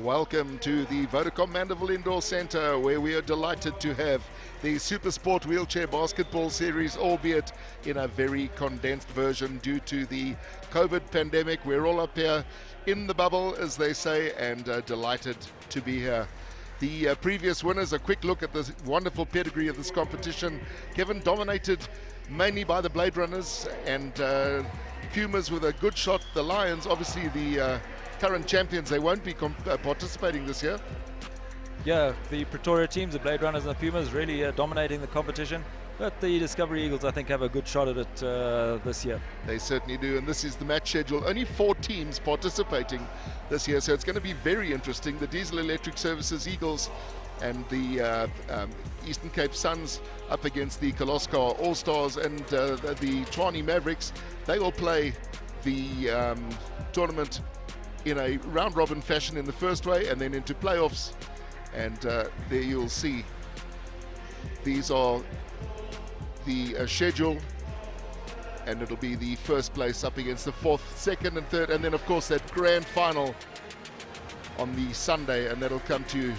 Welcome to the Vodacom Mandeville Indoor Centre, where we are delighted to have the Supersport Wheelchair Basketball Series, albeit in a very condensed version due to the COVID pandemic. We're all up here in the bubble, as they say, and delighted to be here. The previous winners, a quick look at the wonderful pedigree of this competition. Kevin dominated mainly by the Blade Runners, and Pumas with a good shot. The Lions, obviously the current champions, they won't be participating this year. Yeah, the Pretoria teams, the Blade Runners and the Pumas, really dominating the competition. But the Discovery Eagles, I think, have a good shot at it this year. They certainly do, and this is the match schedule. Only 4 teams participating this year, so it's going to be very interesting. The Diesel Electric Services Eagles and the Eastern Cape Suns up against the Koloskar All-Stars, and the Tshwane Mavericks. They will play the tournament in a round-robin fashion in the first way, and then into playoffs. And there you'll see these are the schedule, and it'll be the first place up against the 4th, 2nd and 3rd, and then of course that grand final on the Sunday, and that'll come to you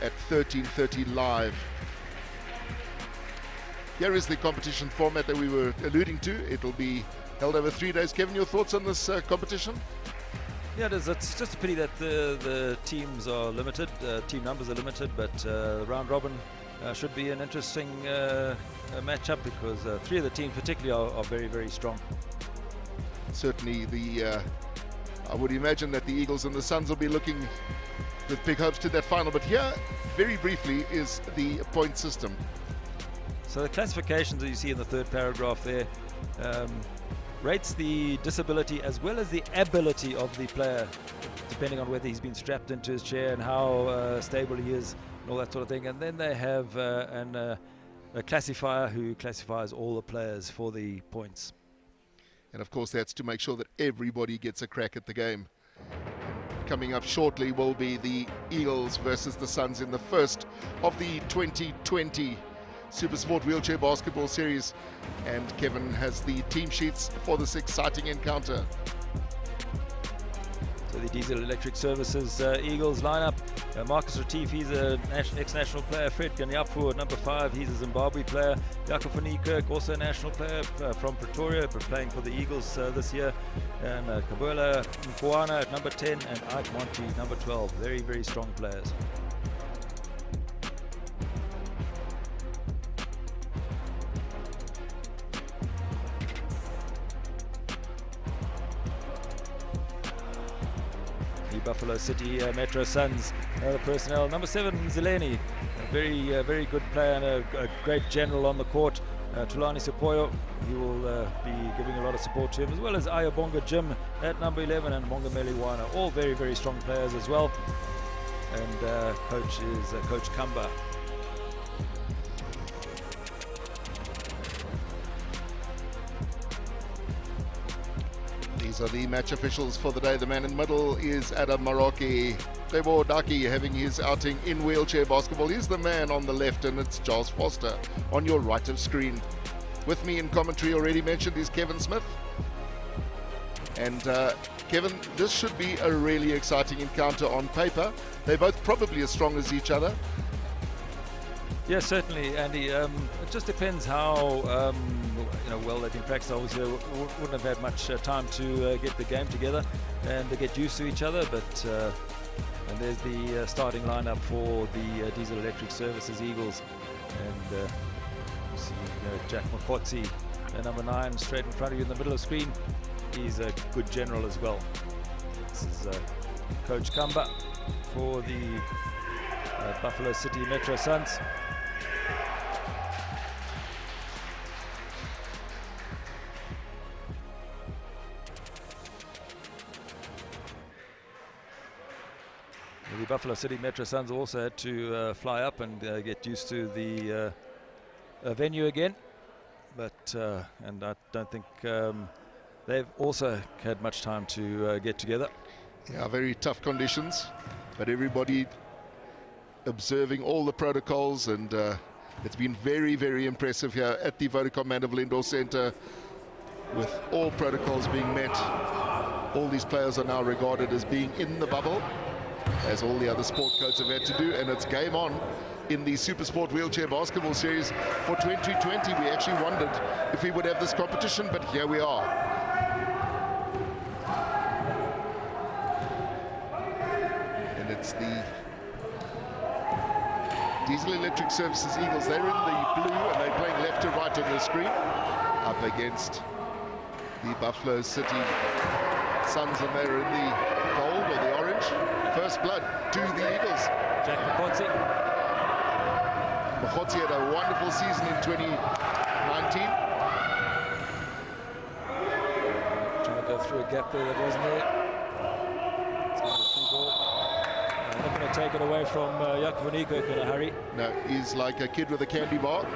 at 13:30 live. Here is the competition format that we were alluding to. It'll be held over 3 days. Kevin, your thoughts on this competition? Yeah, it is. It's just a pity that the teams are limited, team numbers are limited, but round robin should be an interesting matchup, because 3 of the teams particularly are very, very strong. Certainly, I would imagine that the Eagles and the Suns will be looking with big hopes to that final. But here, very briefly, is the point system. So the classifications that you see in the 3rd paragraph there rates the disability as well as the ability of the player, depending on whether he's been strapped into his chair and how stable he is and all that sort of thing. And then they have a classifier who classifies all the players for the points. And of course that's to make sure that everybody gets a crack at the game. Coming up shortly will be the Eagles versus the Suns in the first of the 2020 Supersport Wheelchair Basketball Series, and Kevin has the team sheets for this exciting encounter. So the Diesel Electric Services Eagles lineup: Marcus Retief, he's an ex-national player. Fred Ganyapu at number 5, he's a Zimbabwe player. Jacob van Niekerk, also a national player from Pretoria, but playing for the Eagles this year. And Kabola Mkwana at number 10, and Ike Monty number 12. Very, very strong players. Buffalo City Metro Suns personnel: number 7, Zeleni, a very good player and a great general on the court. Tulani Sepoyo, he will be giving a lot of support to him, as well as Ayabonga Jim at number 11, and Monga Meliwana, all very, very strong players as well. And coach is Coach Kamba. These are the match officials for the day. The man in the middle is Adam Maroki. Tebo Daki having his outing in wheelchair basketball. He's the man on the left, and it's Charles Foster on your right of screen. With me in commentary, already mentioned, is Kevin Smith. And Kevin, this should be a really exciting encounter on paper. They're both probably as strong as each other. Yes, certainly, Andy. It just depends how well they've been practicing. Obviously, they wouldn't have had much time to get the game together and to get used to each other. But and there's the starting lineup for the Diesel Electric Services Eagles, and you see Jack Mokotsi, number 9, straight in front of you in the middle of the screen. He's a good general as well. This is Coach Kamba for the Buffalo City Metro Suns. The Buffalo City Metro Suns also had to fly up and get used to the venue again, but and I don't think they've also had much time to get together. Yeah, very tough conditions, but everybody observing all the protocols, and it's been very, very impressive here at the Vodacom Mandeville Indoor Centre, with all protocols being met. All these players are now regarded as being in the bubble, as all the other sport codes have had to do, and it's game on in the Supersport Wheelchair Basketball Series for 2020. We actually wondered if we would have this competition, but here we are. And it's the Diesel Electric Services Eagles. They're in the blue and they're playing left to right on the screen, up against the Buffalo City Suns, and they're in the gold or the orange. First blood to the Eagles. Jack Makotsi. Makotsi had a wonderful season in 2019. Trying to go through a gap there that wasn't there. It's going to be free ball. Not going to take it away from Jaco van Niekerk in a hurry. No, he's like a kid with a candy bar.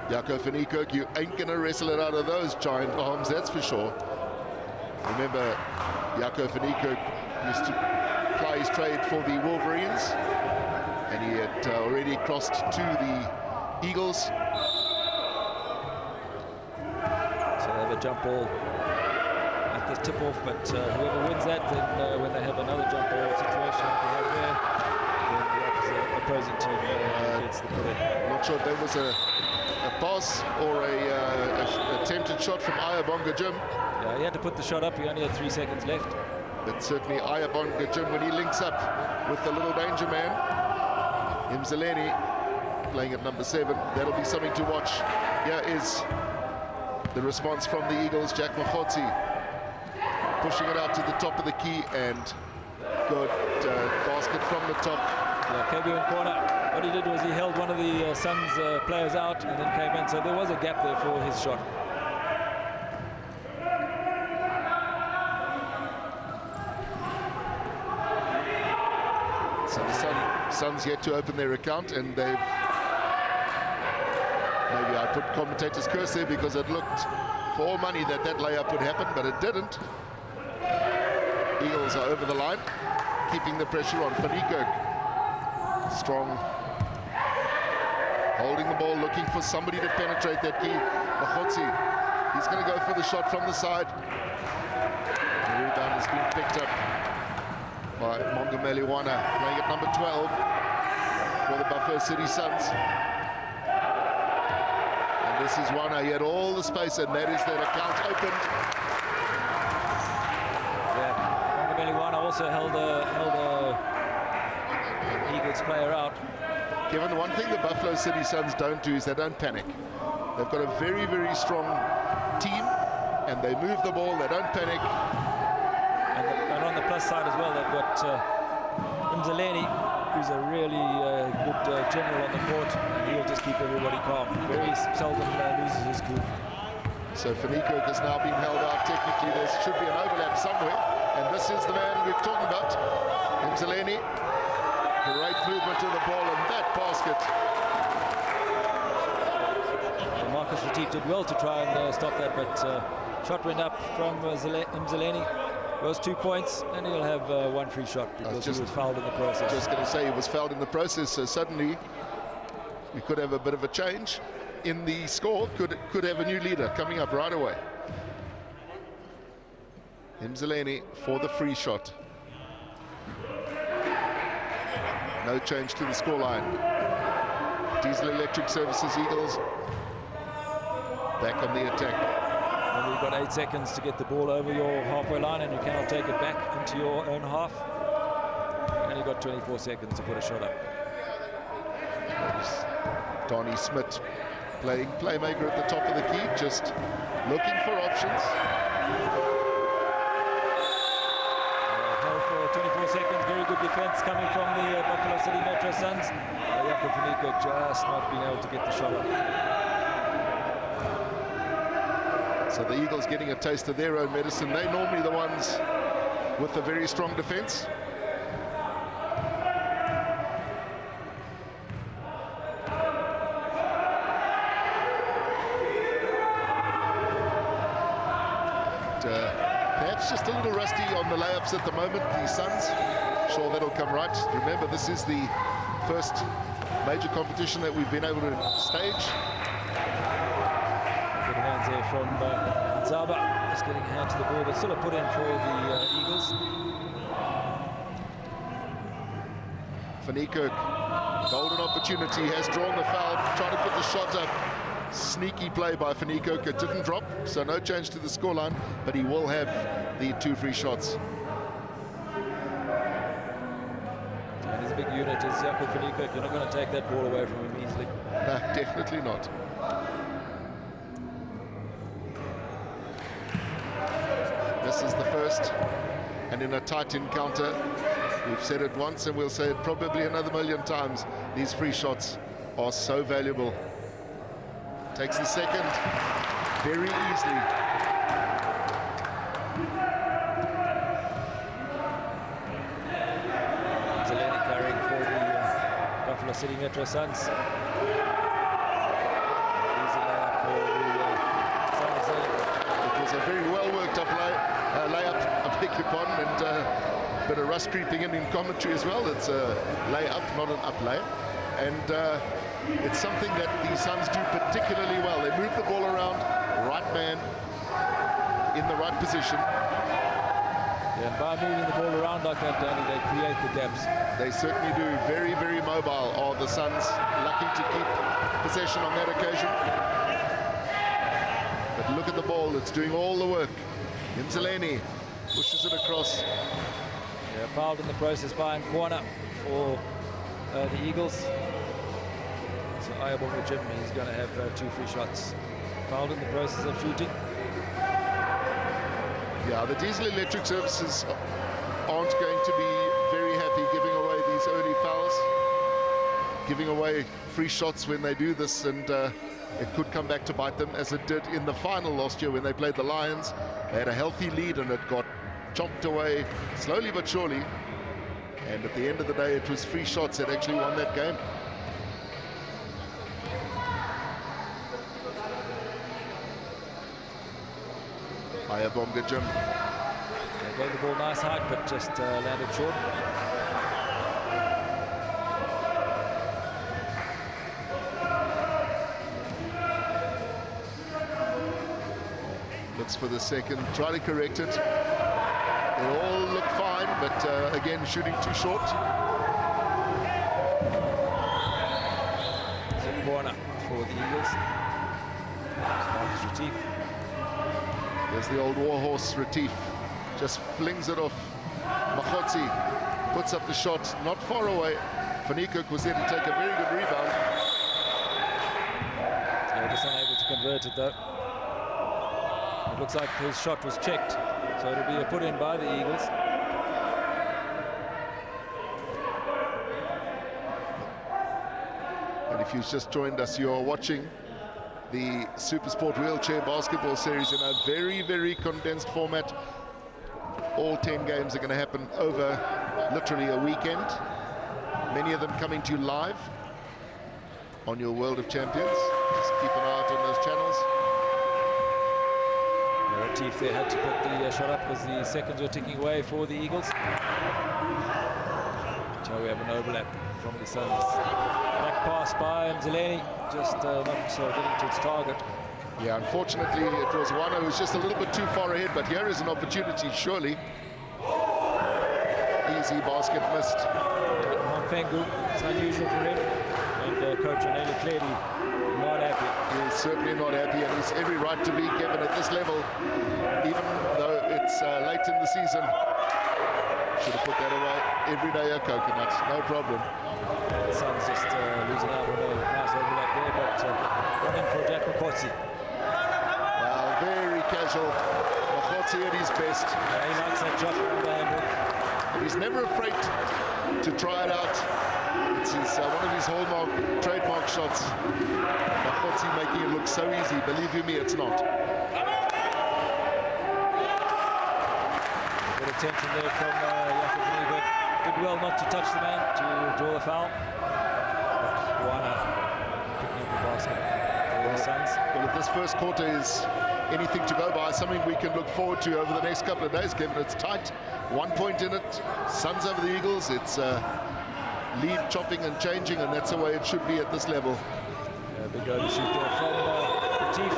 Jaco van Niekerk, you ain't going to wrestle it out of those giant arms, that's for sure. Remember, Jaco van Niekerk used to ply his trade for the Wolverines, and he had already crossed to the Eagles. So they have a jump ball at the tip-off, but whoever wins that, then when they have another jump ball situation like they have there, then the opposing team gets the put in. I'm not sure if that was a pass or a attempted shot from Ayabonga Jim. Yeah, he had to put the shot up. He only had 3 seconds left. But certainly Ayabonga Jim, when he links up with the little danger man, Mzaleni, playing at number 7, that'll be something to watch. Here is the response from the Eagles. Jack Makotsi pushing it out to the top of the key, and good basket from the top. Yeah, Kebu in corner. What he did was he held one of the Suns players out and then came in. So there was a gap there for his shot. So the Suns yet to open their account, and they've... Maybe I put commentator's curse there because it looked for all money that that layup would happen, but it didn't. Eagles are over the line, keeping the pressure on Van Niekerk. Strong. Holding the ball, looking for somebody to penetrate that key. Makotsi, he's going to go for the shot from the side. The rebound has been picked up by Mongameli Wana, playing at number 12 for the Buffalo City Suns. And this is Wana. He had all the space, and that is that account opened. Yeah, Mongameli Wana also held a Eagles player out. Kevin, the one thing the Buffalo City Suns don't do is they don't panic. They've got a very, very strong team, and they move the ball, they don't panic. And on the plus side as well, they've got Mzaleni, who's a really good general on the court, and he'll just keep everybody calm. Very seldom loses his cool. So Van Niekerk has now been held out. Technically, there should be an overlap somewhere, and this is the man we're talking about, Mzaleni. Great movement to the ball, and that basket. And Marcus Retief did well to try and stop that, but shot went up from Mzaleni. Was 2 points, and he'll have one free shot because he was fouled in the process. Just going to say he was fouled in the process, so suddenly we could have a bit of a change in the score. Could have a new leader coming up right away. Mzaleni for the free shot. No change to the scoreline. Diesel Electric Services Eagles back on the attack. And you've got 8 seconds to get the ball over your halfway line, and you cannot take it back into your own half. And you've got 24 seconds to put a shot up. Donnie Smith playing playmaker at the top of the key, just looking for options. Held for 24 seconds, very good defense coming from the Buffalo City Metro Suns. Jaco van Niekerk just not being able to get the shot up. So the Eagles getting a taste of their own medicine. They're normally the ones with a very strong defense. Perhaps just a little rusty on the layups at the moment, the Suns. Sure, that'll come right. Remember, this is the first major competition that we've been able to stage. Good hands there from Zaba. Just getting a hand to the ball, but still a put in for the Eagles. Van Niekerk, golden opportunity, has drawn the foul, trying to put the shot up. Sneaky play by Van Niekerk. It didn't drop, so no change to the scoreline, but he will have the 2 free shots. And his big unit is Jaco Van Niekerk. You're not going to take that ball away from him easily. No, definitely not. This is the first, and in a tight encounter, we've said it once and we'll say it probably another million times, these free shots are so valuable. Takes the second very easily. Zeleny carrying for the Buffalo City Metro Suns. Easy layup for the Suns. It was a very well worked up layup, I beg your pardon, and a bit of rust creeping in commentary as well. It's a layup, not an up lay. And it's something that the Suns do particularly well. They move the ball around, right man in the right position. Yeah, and by moving the ball around like that, Danny, they create the gaps. They certainly do. Very, very mobile are the Suns. Lucky to keep possession on that occasion. But look at the ball. It's doing all the work. Zeleny pushes it across. Yeah, fouled in the process by Nkwana for the Eagles. So Ayabonga Jim, he's going to have 2 free shots. Fouled in the process of shooting. Yeah, the Diesel Electric Services aren't going to be very happy giving away these early fouls, giving away free shots when they do this, and it could come back to bite them, as it did in the final last year when they played the Lions. They had a healthy lead and it got chomped away slowly but surely, and at the end of the day it was free shots that actually won that game. Ayabonga Jim. They gave the ball nice height, but just landed short. Looks for the second, try to correct it. They all look fine, but again, shooting too short. It's a corner for the Eagles. Marcus Retief. There's the old warhorse Retief. Just flings it off. Makhotsi puts up the shot, not far away. Van Niekerk was there to take a very good rebound. Yeah, just unable to convert it though. It looks like his shot was checked, so it'll be a put in by the Eagles. And if you've just joined us, you are watching the Supersport Wheelchair Basketball Series in a very, very condensed format. All 10 games are going to happen over literally a weekend. Many of them coming to you live on your World of Champions. Just keep an eye out on those channels. Retief there had to put the shot up because the seconds were ticking away for the Eagles. So we have an overlap from the Suns. Back pass by Zeleny, just not getting to its target. Yeah, unfortunately, it was one who was just a little bit too far ahead, but here is an opportunity, surely. Easy basket missed. Mfengu, it's unusual for him. And Coach Anele clearly not happy. He's certainly not happy, and he's every right to be given at this level, even though it's late in the season. Should have put that away. Every day a coconut, no problem. The Suns just losing out on a nice overlap there, but running for Jack Makhotsi. Well, very casual. Makhotsi at his best. Yeah, he likes that shot from the angle. He's never afraid to try it out. It's one of his hallmark, trademark shots. Makhotsi making it look so easy. Believe you me, it's not. Good attention there from Jaco Van Niekerk. Did well not to touch the man to draw the foul. Nkwana picking up the basket for the Suns. Well, if this first quarter is anything to go by, something we can look forward to over the next couple of days, Kevin. It's tight, 1 point in it. Suns over the Eagles. It's lead chopping and changing, and that's the way it should be at this level. Big overshoot there from Retief.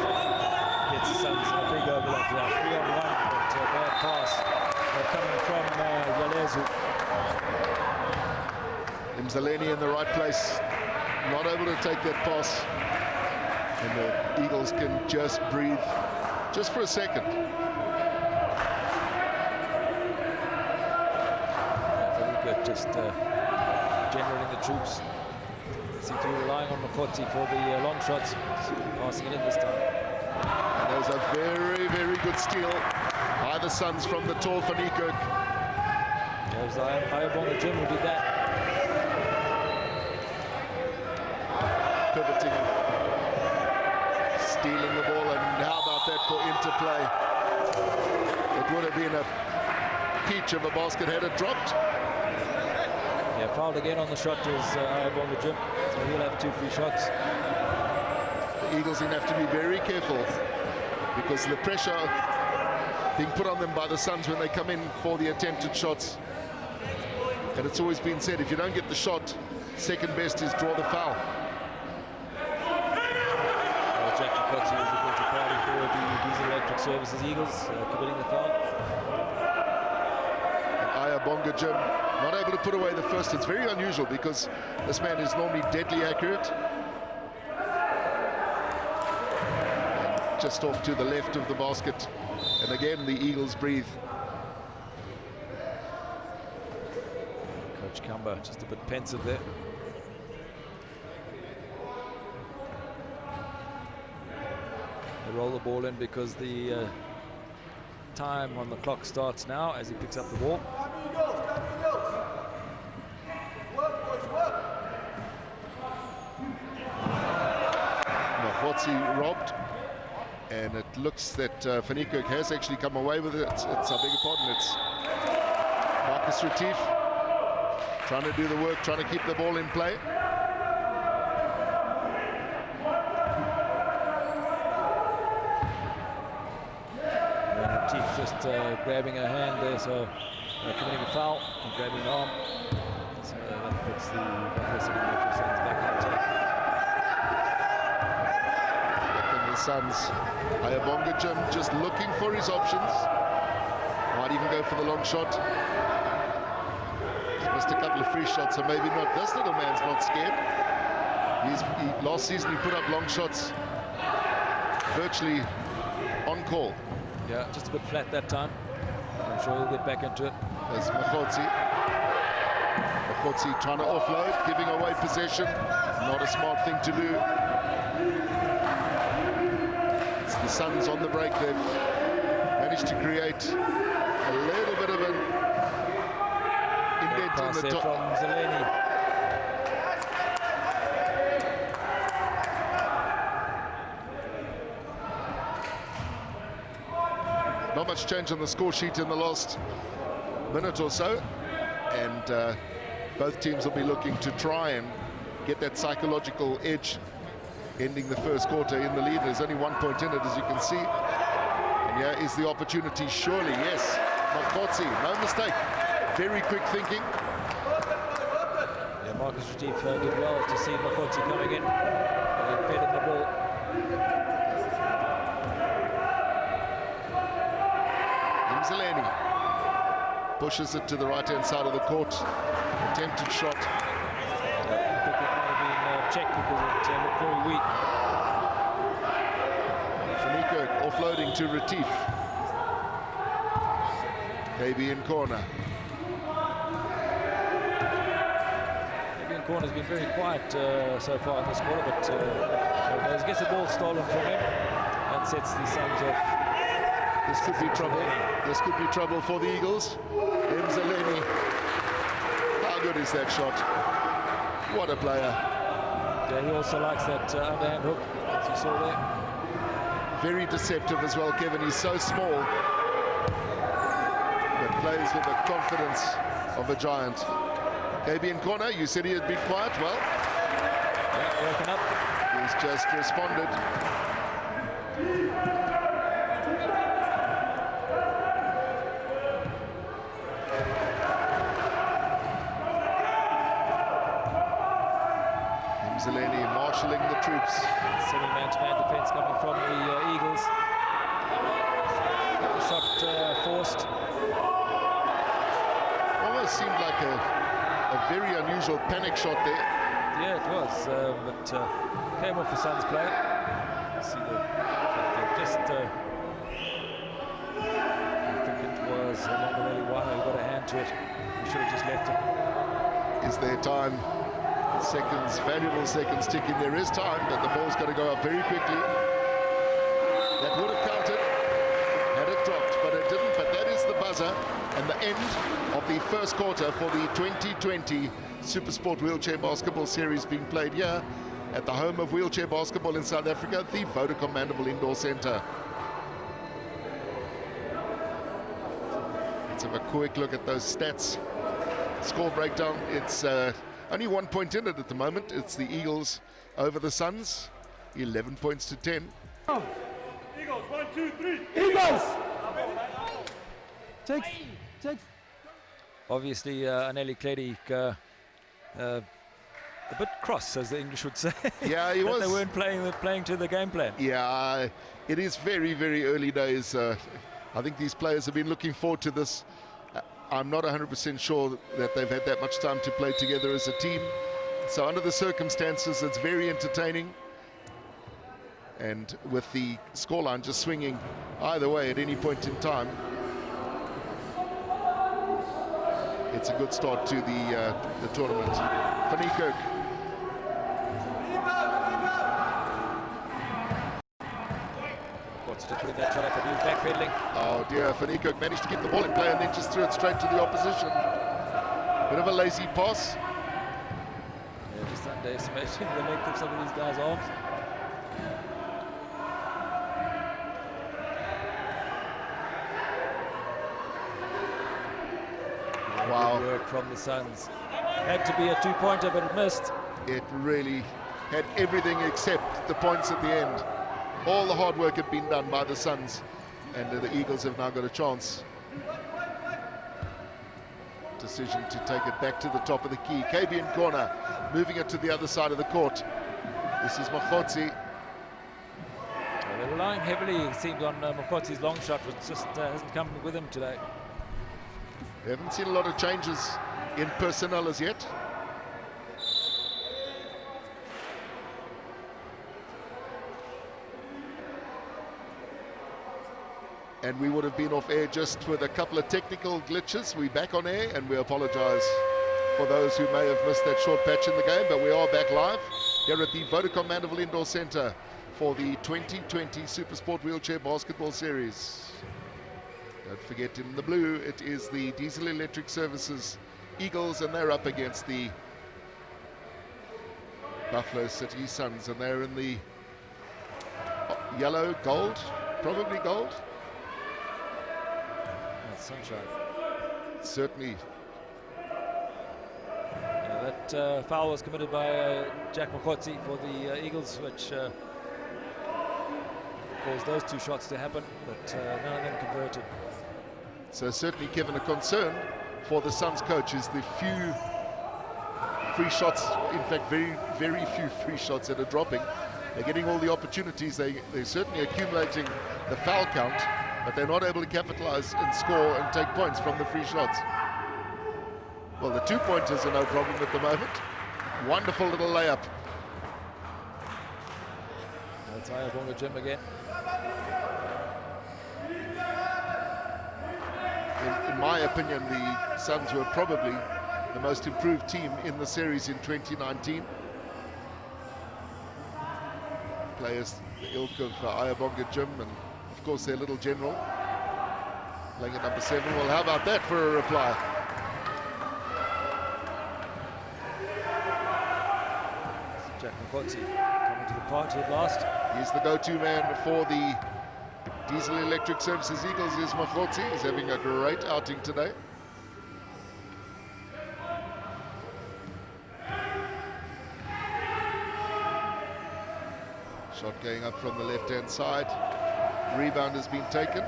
Gets the Suns a big overlap there. 3-on-1, but bad pass coming from Yalezu. Mzaleni in the right place, not able to take that pass. And the Eagles can just breathe just for a second. Very good, just generaling the troops. Seem to be relying on Makoti for the long shots, passing it in this time. And there's a very, very good steal by the Suns from the tall Van Niekerk. It was Ayabonga Jim who did that. Pivoting, stealing the ball, and how about that for interplay? It would have been a peach if a basket had it dropped. Yeah, fouled again on the shot was Ayabonga Jim, so he'll have 2 free shots. The Eagles will have to be very careful because the pressure being put on them by the Suns when they come in for the attempted shots. And it's always been said, if you don't get the shot, second best is draw the foul. Jack Makoti was the guilty party for the Diesel Electric Services Eagles, committing the foul. Ayabonga Jim not able to put away the first. It's very unusual because this man is normally deadly accurate. And just off to the left of the basket. And again, the Eagles breathe. Coach Kamba just a bit pensive there. They roll the ball in because the time on the clock starts now as he picks up the ball. Mahotsi robbed, and it looks that Van Niekerk has actually come away with it. It's I beg your pardon, it's Marcus Retief trying to do the work, trying to keep the ball in play. Retief just grabbing her hand there, so committing a foul and grabbing the arm. So that puts the Suns back on attack. The Suns, Ayabonga Jim just looking for his options. Might even go for the long shot. He's missed a couple of free shots, so maybe not. This little man's not scared. Last season he put up long shots virtually on call. Yeah, just a bit flat that time. I'm sure he'll get back into it. There's Mahotsi. Mahotsi trying to offload, giving away possession. Not a smart thing to do. The Suns on the break, they've managed to create a little bit of an indent in the top. From Zeleni. Not much change on the score sheet in the last minute or so, and both teams will be looking to try and get that psychological edge ending the first quarter in the lead. There's only 1 point in it, as you can see. And here is the opportunity, surely, yes. Makotsi, no mistake. Very quick thinking. Yeah, Marcus Retief did well to see Makotsi coming in and fed in the ball. Mzaleni pushes it to the right-hand side of the court. Attempted shot. Check because it looked very weak. Van Niekerk offloading to Retief. KB in corner. KB in corner has been very quiet so far in this quarter, but gets the ball stolen from him and sets the Suns off. This could be trouble. This could be trouble for the Eagles. Mzaleni. How good is that shot? What a player. Yeah, he also likes that underhand hook, as you saw there. Very deceptive as well, Kevin. He's so small, but plays with the confidence of a giant. KB in corner, you said he had been quiet. Well, yeah, working up. He's just responded. Zeleni marshalling the troops. Semi-man-to-man defense coming from the Eagles. Shot forced. Almost seemed like a a very unusual panic shot there. Yeah, it was, but came off the Suns player. See the just. I think it was Mandeville who got a hand to it. We should have just left it. Is there time? Seconds, valuable seconds ticking. There is time, but the ball's got to go up very quickly. That would have counted had it dropped, but it didn't. But that is the buzzer and the end of the first quarter for the 2020 Supersport Wheelchair Basketball Series being played here at the home of wheelchair basketball in South Africa, the Vodacom Mandeville Indoor Centre. Let's have a quick look at those stats. Score breakdown. It's only 1 point in it at the moment. It's the Eagles over the Suns, 11 points to 10. Eagles, 1, 2, 3. Eagles! Takes. Obviously, Aneli Kledig a bit cross, as the English would say. Yeah, he was. They weren't playing to the game plan. Yeah, it is very, very early days. I think these players have been looking forward to this. I'm not 100% sure that they've had that much time to play together as a team. So under the circumstances, it's very entertaining. And with the scoreline just swinging either way at any point in time, it's a good start to the tournament. Fanny What's to put that shot up and use backpedaling. Oh dear, Fanny managed to get the ball in play and then just threw it straight to the opposition. Bit of a lazy pass. Yeah, just underestimating the length of some of these guys' arms. Wow. Good work from the Suns. Had to be a two-pointer, but it missed. It really had everything except the points at the end. All the hard work had been done by the Suns, and the Eagles have now got a chance. Decision to take it back to the top of the key. KB in corner, moving it to the other side of the court. This is Mokotsi. They're relying heavily, it seems, on Mokotsi's long shot, which just hasn't come with him today. We haven't seen a lot of changes in personnel as yet. And we would have been off air just with a couple of technical glitches. We're back on air, and we apologize for those who may have missed that short patch in the game, but we are back live here at the Vodacom Mandeville Indoor Centre for the 2020 Supersport Wheelchair Basketball Series. Don't forget, in the blue, it is the Diesel Electric Services Eagles, and they're up against the Buffalo City Suns, and they're in the yellow, gold, probably gold. That's sunshine. Certainly. That foul was committed by Jack Mokotsi for the Eagles, which caused those two shots to happen, but none of them converted. So certainly, Kevin, a concern for the Suns coach is the few free shots, in fact very, very few free shots that are dropping. They're getting all the opportunities, they're certainly accumulating the foul count, but they're not able to capitalize and score and take points from the free shots. Well, the two-pointers are no problem at the moment. Wonderful little layup. That's Ayabonga Jim again. In my opinion, the Suns were probably the most improved team in the series in 2019. Players the ilk of Ayabonga Jim and, of course, their little general playing at number 7. Well, how about that for a reply? Jack Mokotsi coming to the party at last. He's the go-to man for the Diesel Electric Services Eagles. Is Mokotsi. He's having a great outing today. Shot going up from the left-hand side. Rebound has been taken.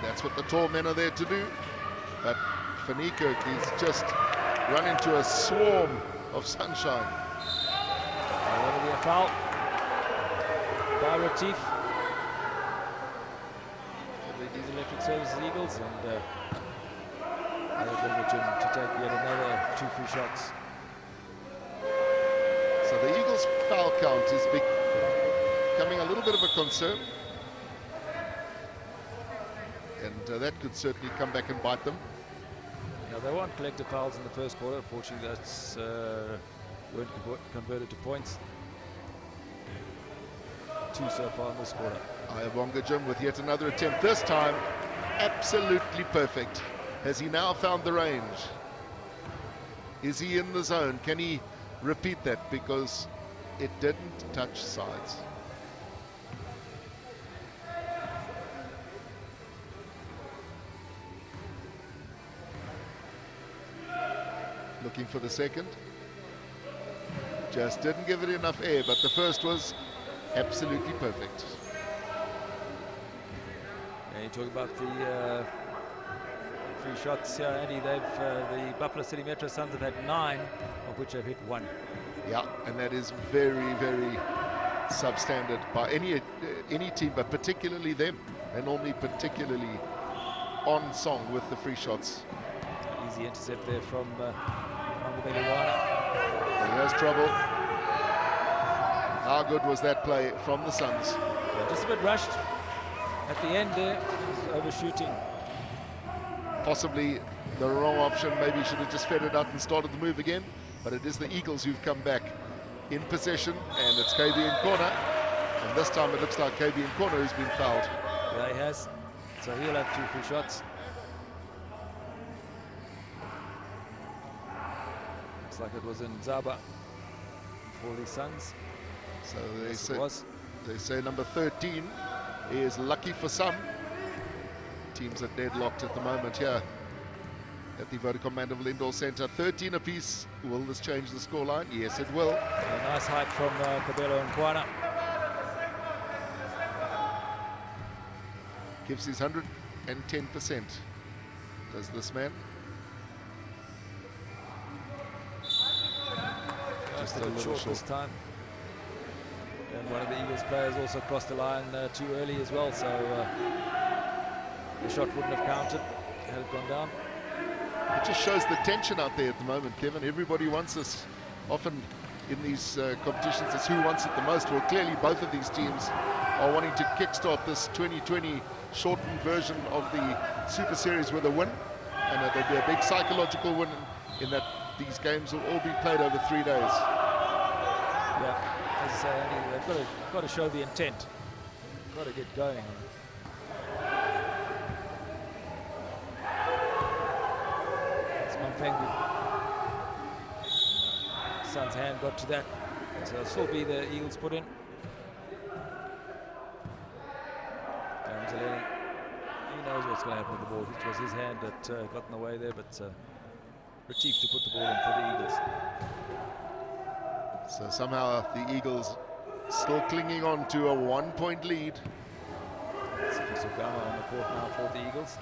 That's what the tall men are there to do. But Fanikirk is just run into a swarm of sunshine. That'll be a foul by Retief. The Diesel Electric Services Eagles, and Jim to take yet another 2 free shots. So the Eagles' foul count is becoming a little bit of a concern. And that could certainly come back and bite them. Now, they weren't collective fouls in the first quarter. Unfortunately, that's weren't converted to points. 2 so far in this quarter. Ayabonga Jim with yet another attempt. This time, absolutely perfect. Has he now found the range? Is he in the zone? Can he repeat that? Because it didn't touch sides. Looking for the second. Just didn't give it enough air, but the first was absolutely perfect. And you talk about the 3 shots here, Andy. The Buffalo City Metro Suns have had 9, of which they've hit 1. Yeah, and that is very, very substandard by any team, but particularly them. They're normally particularly on song with the free shots. Easy intercept there from Mandeville. He has trouble. How good was that play from the Suns? Yeah, just a bit rushed at the end there, overshooting. Possibly the wrong option. Maybe he should have just fed it out and started the move again. But it is the Eagles who've come back in possession, and it's KB in corner. And this time it looks like KB in corner who's been fouled. Yeah, he has. So he'll have 2 free shots. Looks like it was in Zaba for the Suns. So Yes, they say number 13 is lucky for some. Teams are deadlocked at the moment here at the Vodacom Mandeville Indoor Centre. 13 apiece. Will this change the scoreline? Yes, it will. A nice hike from Cabello and Kwana. Gives his 110%. Does this man? Just a little short this time. And one of the Eagles players also crossed the line too early as well, so the shot wouldn't have counted had it gone down. It just shows the tension out there at the moment, Kevin. Everybody wants this. Often in these competitions, it's who wants it the most. Well, clearly both of these teams are wanting to kickstart this 2020 shortened version of the Super Series with a win. And there'll be a big psychological win in that these games will all be played over 3 days. Yeah, as I say, Andy, they've got to show the intent. Got to get going. It's one thing. Sun's hand got to that, so it'll still be the Eagles put in. He knows what's going to happen with the ball. It was his hand that got in the way there, but Retief to put the ball in for the Eagles. So somehow the Eagles still clinging on to a 1-point lead. Supersport on the court now for the Eagles.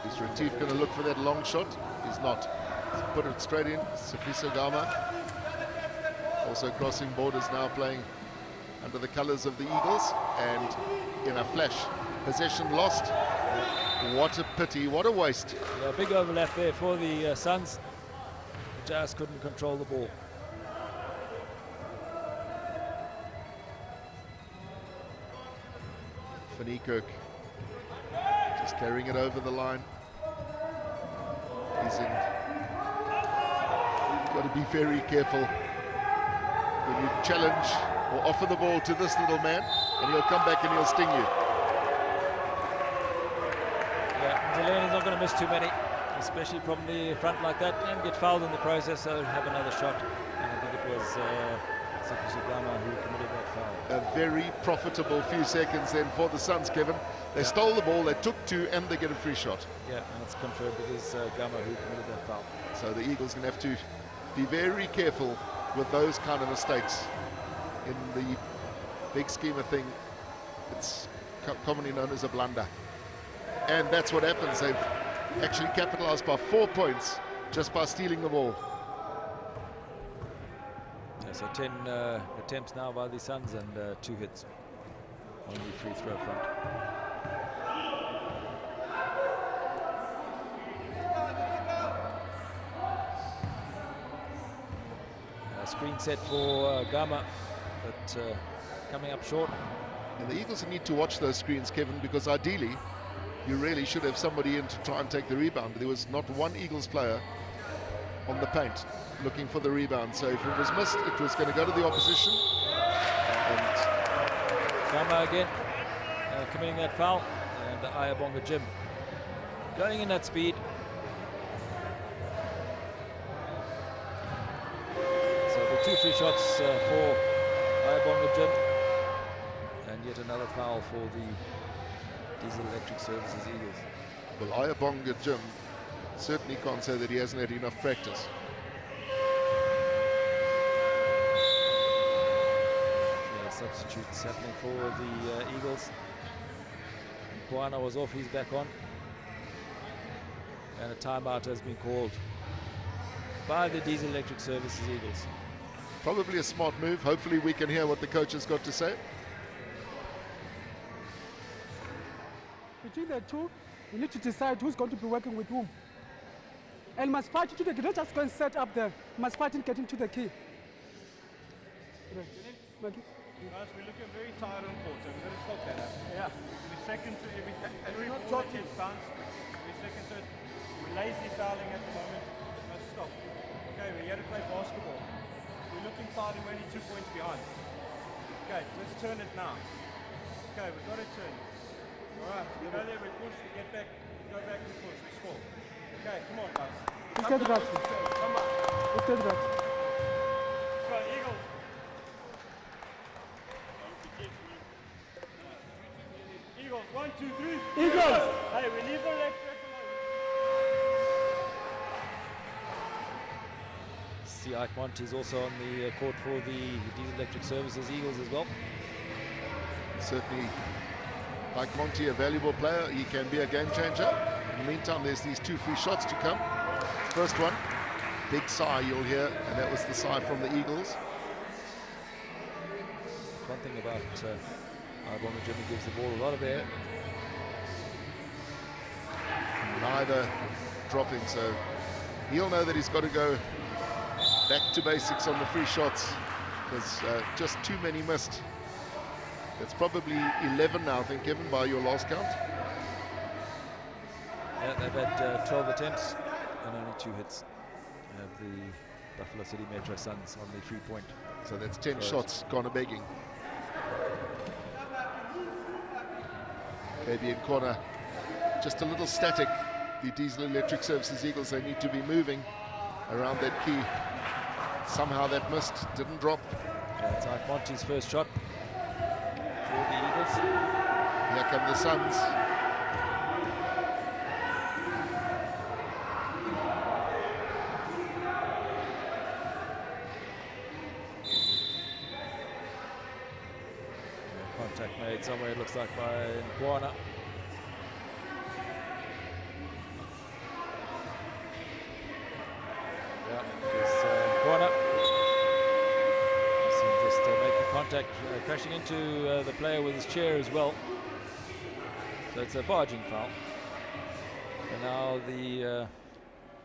Is Retief going to look for that long shot? He's not. He's put it straight in. Sifiso Gama also crossing borders, now playing under the colors of the Eagles, and in a flash, possession lost. What a pity, what a waste. Yeah, big overlap there for the Suns. Just couldn't control the ball. Van Kirk just carrying it over the line. He's in. Got to be very careful when you challenge or offer the ball to this little man, and he'll come back and he'll sting you. Yeah, Delaney's not going to miss too many, especially from the front like that, and get fouled in the process, so have another shot. And I think it was Sukama who committed that foul. A very profitable few seconds then for the Suns, Kevin. They stole the ball, they took 2, and they get a free shot. Yeah, and it's confirmed it is Gama who committed that foul. So the Eagles going to have to be very careful with those kind of mistakes. In the big scheme of thing, it's commonly known as a blunder. And that's what happens. They've actually capitalized by 4 points just by stealing the ball. Yeah, so 10 attempts now by the Suns and 2 hits on the free throw front. screen set for Gama, but coming up short. And the Eagles need to watch those screens, Kevin, because ideally you really should have somebody in to try and take the rebound. There was not one Eagles player on the paint looking for the rebound, so if it was missed, it was going to go to the opposition. And Gama again committing that foul, and Ayabonga Jim going in at speed. So the 2 free shots for Ayabonga Jim, and yet another foul for the Diesel Electric Services Eagles. well, Ayabonga Jim certainly can't say that he hasn't had enough practice. Yeah, substitutes happening for the Eagles. Kwana was off, he's back on. And a timeout has been called by the Diesel Electric Services Eagles. Probably a smart move. Hopefully we can hear what the coach has got to say. Between the two, we need to decide who's going to be working with whom. And must fight to the key, not just go and set up there. Must fight in getting to the key. Guys, we're looking very tired on court, so we're going to stop that. Yeah. We're second to everything. And we're not ball that talking. gets bounced, we're second to it. We're lazy fouling at the moment. It must stop. Okay, we're here to play basketball. We're looking tired and we're only 2 points behind. Okay, let's turn it now. Okay, we've got to turn. Alright, we go there, we push, we get back, we go back, we push, we score. Okay, come on guys. Let's get that. Come on. Let's get that. Let's go, Eagles. Eagles, 1, 2, 3. Eagles! Hey, we leave the left track alone. See Ike Monty is also on the court for the Diesel Electric Services Eagles as well. Certainly, like Monty, a valuable player. He can be a game changer. In the meantime, there's these 2 free shots to come. First one, big sigh you'll hear, and that was the sigh from the Eagles. One thing about Ayabonga Jim, he gives the ball a lot of air. Neither dropping, so he'll know that he's got to go back to basics on the free shots. There's just too many missed. That's probably 11 now, I think, Kevin, by your last count. Yeah, they've had 12 attempts and only 2 hits. Have the Buffalo City Metro Suns on the 3-point. So that's 10 shots gone a begging. KB in corner, just a little static. The Diesel Electric Services Eagles, they need to be moving around that key. Somehow that missed, didn't drop. Yeah, it's Ike Monty's first shot for the Eagles. Here come the Suns. Contact made somewhere, it looks like, by Nkwana. Yeah, it's Nkwana. See him just making contact, crashing into the player with his chair as well. So it's a barging foul. And now the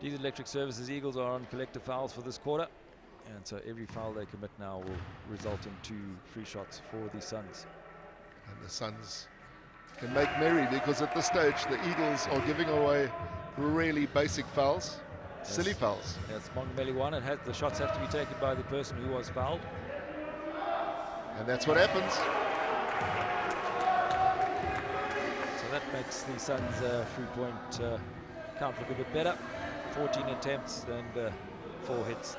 Diesel Electric Services Eagles are on collective fouls for this quarter. And so every foul they commit now will result in 2 free shots for the Suns. And the Suns can make merry, because at this stage the Eagles are giving away really basic fouls, silly fouls. That's Mongameli one. The shots have to be taken by the person who was fouled. And that's what happens. So that makes the Suns' 3-point count look a bit better. 14 attempts and 4 hits.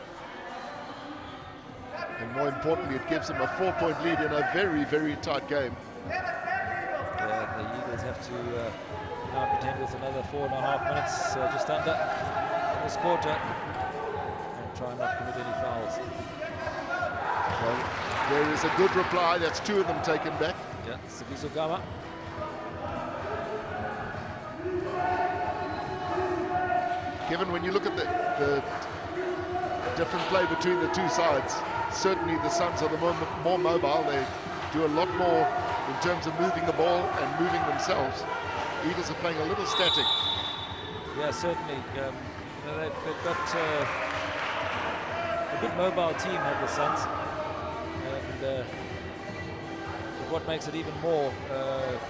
And more importantly, it gives them a 4-point lead in a very, very tight game. Yeah, the Eagles have to now contend with another 4.5 minutes, just under, in this quarter, and try and not commit any fouls. Well, there is a good reply. That's 2 of them taken back. Yeah, Sibiso Gama. Given when you look at the different play between the 2 sides, certainly the Suns are the more mobile. They do a lot more in terms of moving the ball and moving themselves. Eagles are playing a little static. Yeah, certainly. They've got a good mobile team have the Suns, and what makes it even more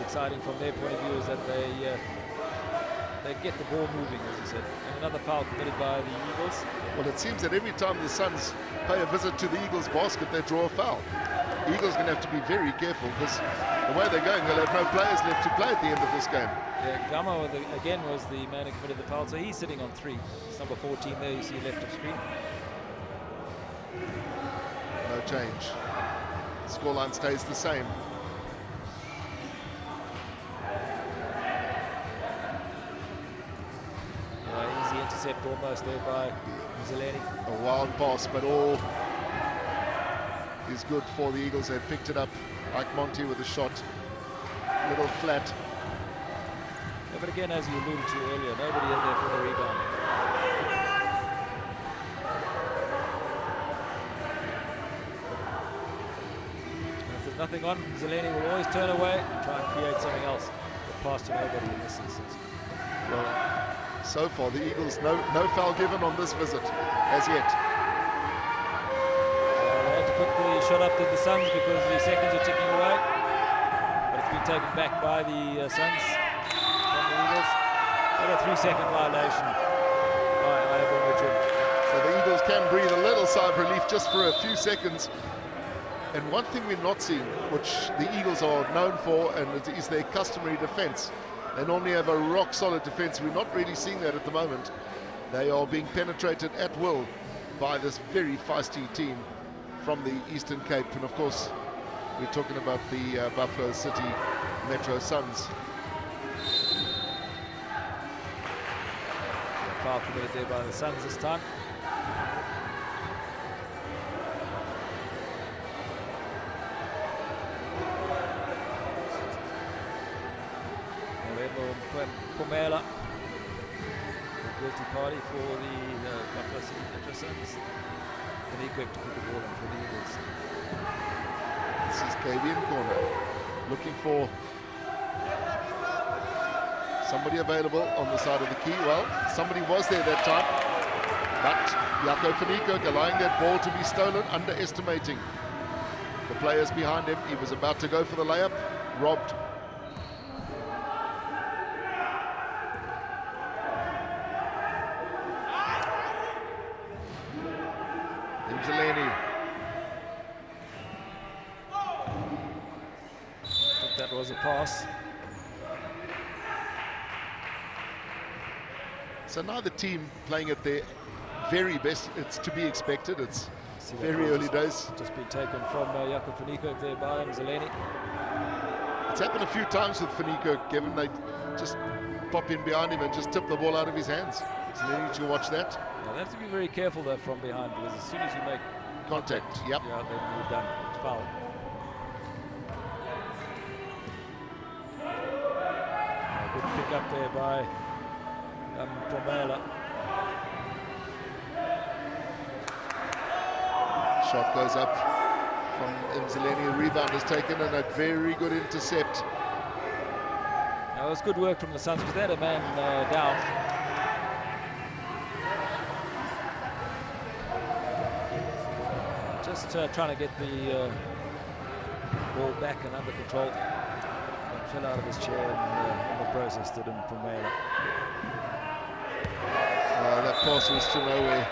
exciting from their point of view is that they get the ball moving, as you said. And another foul committed by the Eagles. Well, it seems that every time the Suns pay a visit to the Eagles basket, they draw a foul. The Eagles are going to have to be very careful because the way they're going, they'll have no players left to play at the end of this game. Yeah, Gama again was the man who committed the foul, so he's sitting on 3. It's number 14 there, you see left of screen. No change. Scoreline stays the same. Easy intercept almost there by Zeleni. A wild pass, but all is good for the Eagles. They picked it up. Ike Monty with a shot. Little flat. Yeah, but again, as you alluded to earlier, nobody in there for the rebound. And if there's nothing on, Zeleni will always turn away and try and create something else. But pass to nobody in this instance. Well, so far the Eagles, no foul given on this visit as yet. They had to put the shot up to the Suns because the seconds are ticking away. But it's been taken back by the Suns from the Eagles. What a 3-second violation by Iowa Madrid. So the Eagles can breathe a little sigh of relief just for a few seconds. And one thing we're not seeing, which the Eagles are known for, and it is their customary defense. They normally have a rock-solid defense. We're not really seeing that at the moment. They are being penetrated at will by this very feisty team from the Eastern Cape. And of course, we're talking about the Buffalo City Metro Suns. Foul committed there by the Suns this time. Pomela, the guilty party for the Buffalo City Metro Suns. And he quick to put the ball in for the Eagles. This is Kavian corner, looking for somebody available on the side of the key. Well, somebody was there that time, but Jaco Faniko allowing that ball to be stolen, underestimating the players behind him. He was about to go for the layup, robbed. Was a pass. So neither team playing at their very best. It's to be expected. It's very early days. Just been taken from Jaco Faniko there by Zeleni. It's happened a few times with Faniko, Kevin. They just pop in behind him and just tip the ball out of his hands. So they need to watch that. Yeah, they have to be very careful though from behind, because as soon as you make contact, yep. Yeah, then you're done. It's foul. Good pick up there by Pomela. Shot goes up from Mzileni. A rebound is taken and a very good intercept. It was good work from the Suns because they had a man down. Just trying to get the ball back and under control. Fell out of his chair and in the process did him Pomela. That pass was to nowhere.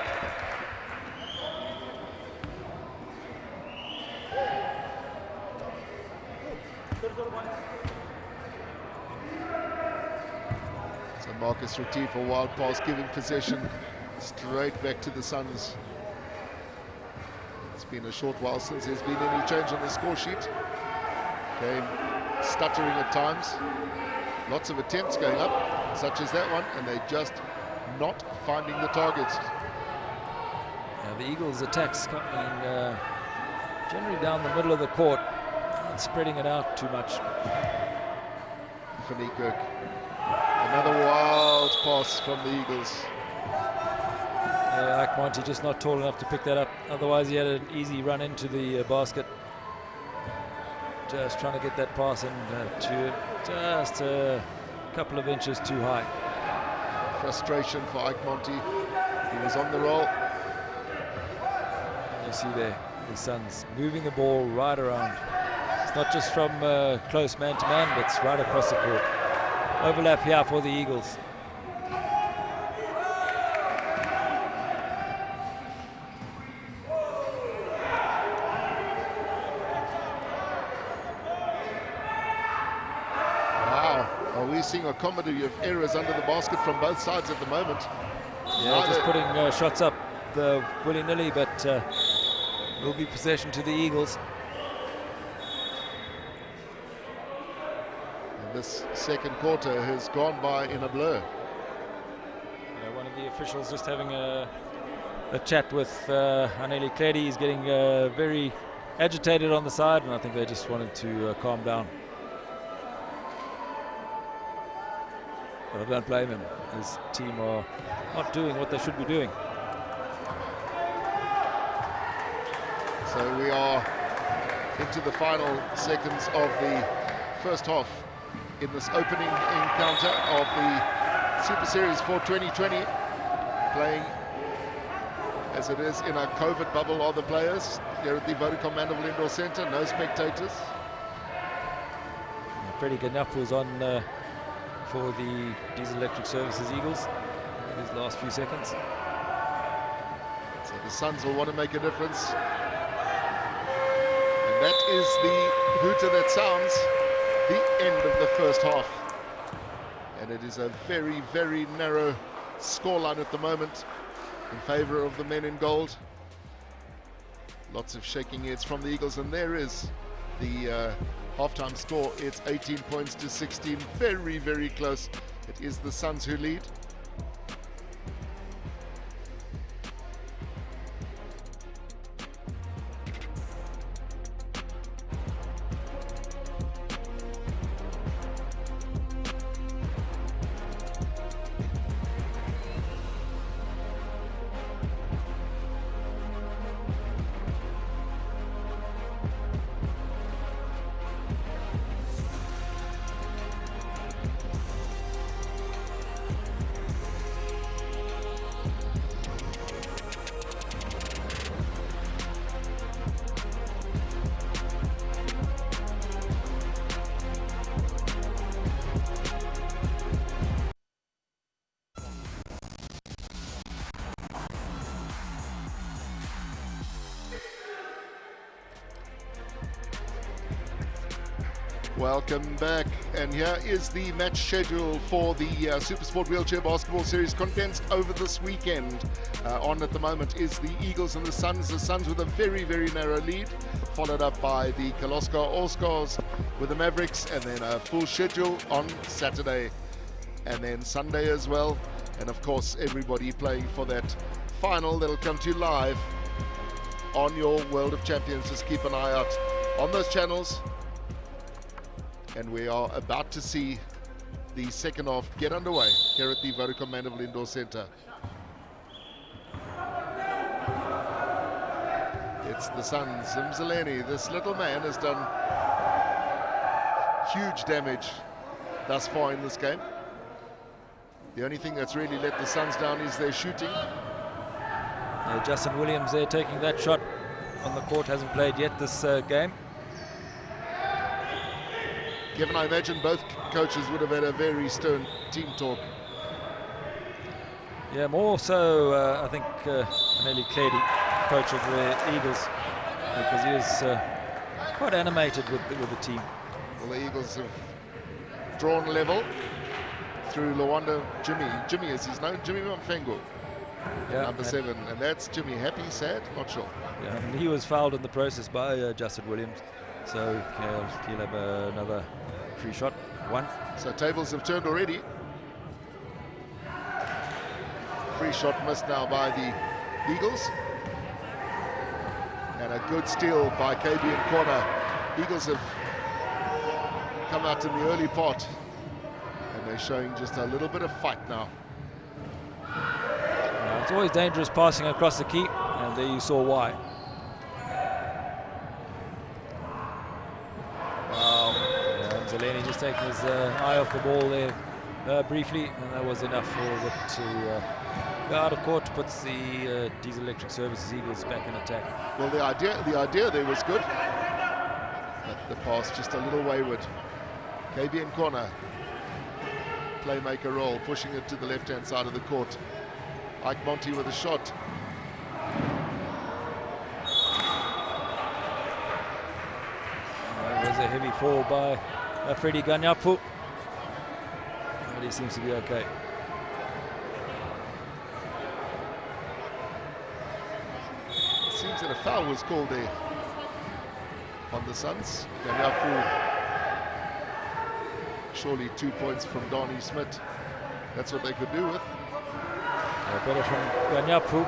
So Marcus Retief, a wild pass, giving possession straight back to the Suns. It's been a short while since there's been any change on the score sheet. Game stuttering at times. Lots of attempts going up, such as that one, and they're just not finding the targets. The Eagles' attacks coming generally down the middle of the court, not spreading it out too much. Fanny Kirk. Another wild pass from the Eagles. Ike Monty just not tall enough to pick that up. Otherwise, he had an easy run into the basket. Just trying to get that pass in to just a couple of inches too high. Frustration for Ike Monty. He was on the roll. You see there, the Suns moving the ball right around. It's not just from close man-to-man, but it's right across the court. Overlap here for the Eagles. Seeing a comedy of errors under the basket from both sides at the moment. Yeah, just putting shots up willy-nilly, but will be possession to the Eagles. And this second quarter has gone by in a blur. One of the officials just having a chat with Aneli Kledi. He's getting very agitated on the side, and I think they just wanted to calm down. But I don't blame him. His team are not doing what they should be doing. So we are into the final seconds of the first half in this opening encounter of the Super Series for 2020. Playing as it is in a COVID bubble are the players here at the Vodacom Mandeville Indoor Centre. No spectators. Freddie Ganap was on for the Diesel Electric Services Eagles in his last few seconds. So the Suns will want to make a difference. And that is the hooter that sounds the end of the first half. And it is a very, very narrow scoreline at the moment in favor of the men in gold. Lots of shaking heads from the Eagles, and there is the halftime score. It's 18 points to 16. Very, very close. It is the Suns who lead. Welcome back, and here is the match schedule for the Supersport Wheelchair Basketball Series condensed over this weekend. On at the moment is the Eagles and the Suns with a very, very narrow lead, followed up by the Kaloska All-Stars with the Mavericks, and then a full schedule on Saturday and then Sunday as well. And of course, everybody playing for that final that'll come to you live on your World of Champions. Just keep an eye out on those channels. And we are about to see the second half get underway here at the Vodacom Mandeville Indoor Centre. It's the Suns. Zimzeleni, this little man, has done huge damage thus far in this game. The only thing that's really let the Suns down is their shooting. Justin Williams there taking that shot on the court, hasn't played yet this game. Kevin, I imagine both coaches would have had a very stern team talk. Yeah, more so, I think, Aneli Kledi, coach of the Eagles, because he was quite animated with the team. Well, the Eagles have drawn level through Lwanda Jimmy is his name, Jimmy Mfengu, yeah, number 7, and that's Jimmy. Happy, sad, not sure. Yeah, and he was fouled in the process by Justin Williams, so he'll have another free shot, 1. So tables have turned already. Free shot missed now by the Eagles. And a good steal by KB in corner. Eagles have come out in the early part, and they're showing just a little bit of fight now. It's always dangerous passing across the key, and there you saw why. Zeleni just taking his eye off the ball there briefly, and that was enough for out of court puts the Diesel Electric Services Eagles back in attack. Well, the idea there was good, but the pass just a little wayward. KB in corner, playmaker role, pushing it to the left-hand side of the court. Ike Monty with a shot. There's a heavy fall by Freddie Ganyapu, but he seems to be okay. It seems that a foul was called there on the Suns. Ganyapu, surely 2 points from Donnie Smith. That's what they could do with. Better from Ganyapu.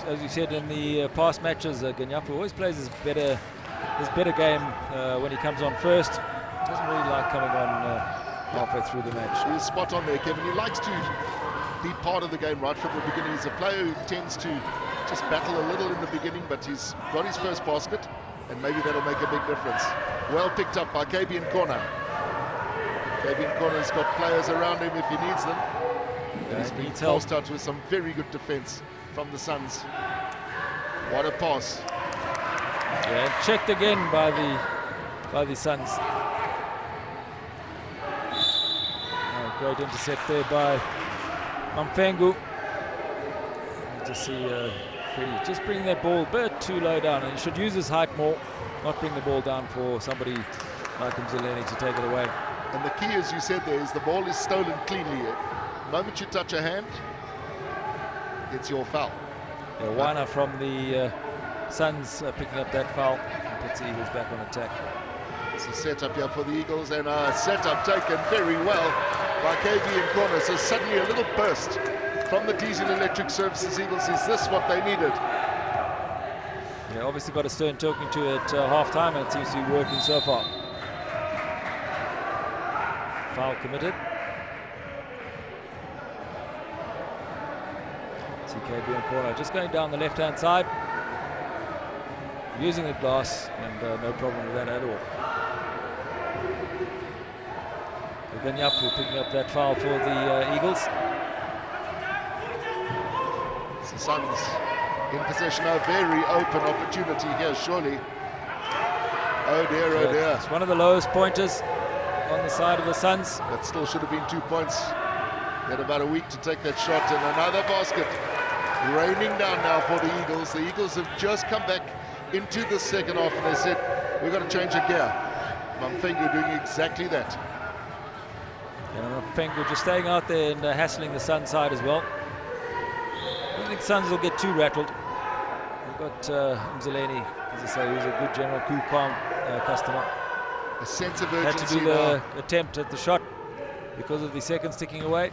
As you said in the past matches, Ganyapu always plays his better game when he comes on first. Doesn't really like coming on halfway through the match. He's spot on there, Kevin. He likes to be part of the game right from the beginning. He's a player who tends to just battle a little in the beginning, but he's got his first basket, and maybe that'll make a big difference. Well picked up by KB in corner. KB in corner's got players around him if he needs them. And he's been forced out with some very good defense from the Suns. What a pass. Yeah, checked again by the Suns. Great intercept there by Mampengu. Just see just bring that ball a bit too low down, and he should use his height more, not bring the ball down for somebody like Mzileni to take it away. And the key, as you said there, is the ball is stolen cleanly. The moment you touch a hand, it's your foul. Yeah, Wana from the Suns picking up that foul and puts the Eagles back on attack. It's a setup here for the Eagles, and a setup taken very well by KB in corner. So suddenly a little burst from the Diesel Electric Services Eagles. Is this what they needed? Yeah, obviously got a stern talking to at half-time, and it seems to be working so far. Foul committed. KB in corner, just going down the left-hand side, using the glass, and no problem with that at all. Ganyapu picking up that foul for the Eagles. The Suns in possession, a very open opportunity here, surely. Oh dear, oh dear. It's one of the lowest pointers on the side of the Suns. That still should have been 2 points. They had about a week to take that shot, and another basket. Raining down now for the Eagles. The Eagles have just come back into the second half, and they said, we've got to change a gear. Mampengu doing exactly that. Yeah, Mampengu just staying out there and hassling the Sun side as well. I don't think Suns will get too rattled. We've got Mzileni, as I say, who's a good general cool-calm customer. A sense of Had urgency to do the attempt at the shot because of the seconds ticking away.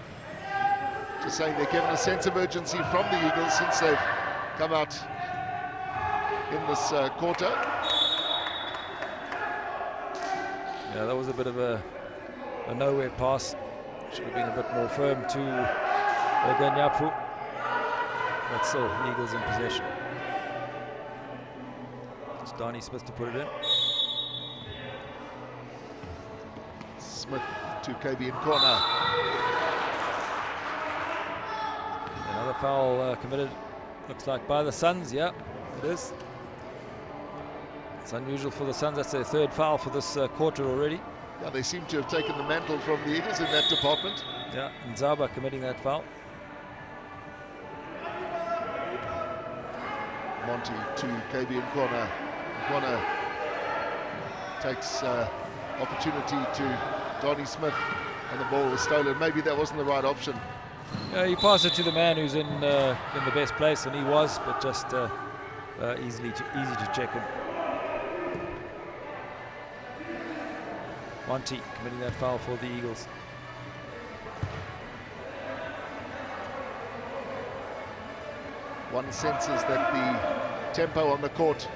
Just saying they're given a sense of urgency from the Eagles since they've come out in this quarter. Yeah, that was a bit of a nowhere pass. Should have been a bit more firm to Ganyapu. But still, Eagles in possession. It's Donnie Smith to put it in. Smith to KB in corner. Another foul committed, looks like by the Suns. Yeah, it is. It's unusual for the Suns. That's their third foul for this quarter already. Yeah, they seem to have taken the mantle from the Eagles in that department. Yeah, Nzaba committing that foul. Monty to KB in corner. Corner takes opportunity to Donnie Smith, and the ball was stolen. Maybe that wasn't the right option. You pass it to the man who's in the best place, and he was, but just easy to check him. Monty committing that foul for the Eagles. One senses that the tempo on the court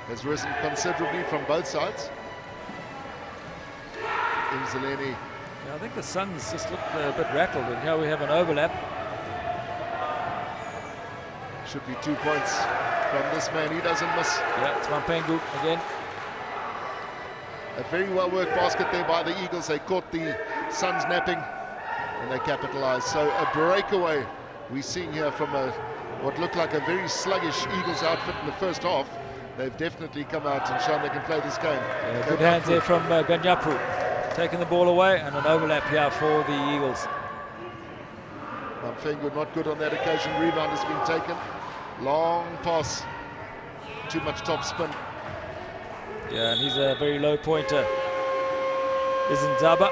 has risen considerably from both sides. Mzileni. Yeah, I think the Suns just look a bit rattled, and here we have an overlap. Should be 2 points from this man. He doesn't miss. Yeah, it's Mampengu again. A very well worked basket there by the Eagles. They caught the Suns napping. and they capitalise. So a breakaway we're seeing here from what looked like a very sluggish Eagles outfit in the first half. They've definitely come out and shown they can play this game. Yeah, good hands there from Ganyapu, taking the ball away, and an overlap here for the Eagles. Mfengu not good on that occasion. Rebound has been taken. Long pass. Too much top spin. Yeah, and he's a very low pointer. Isn't Zaba,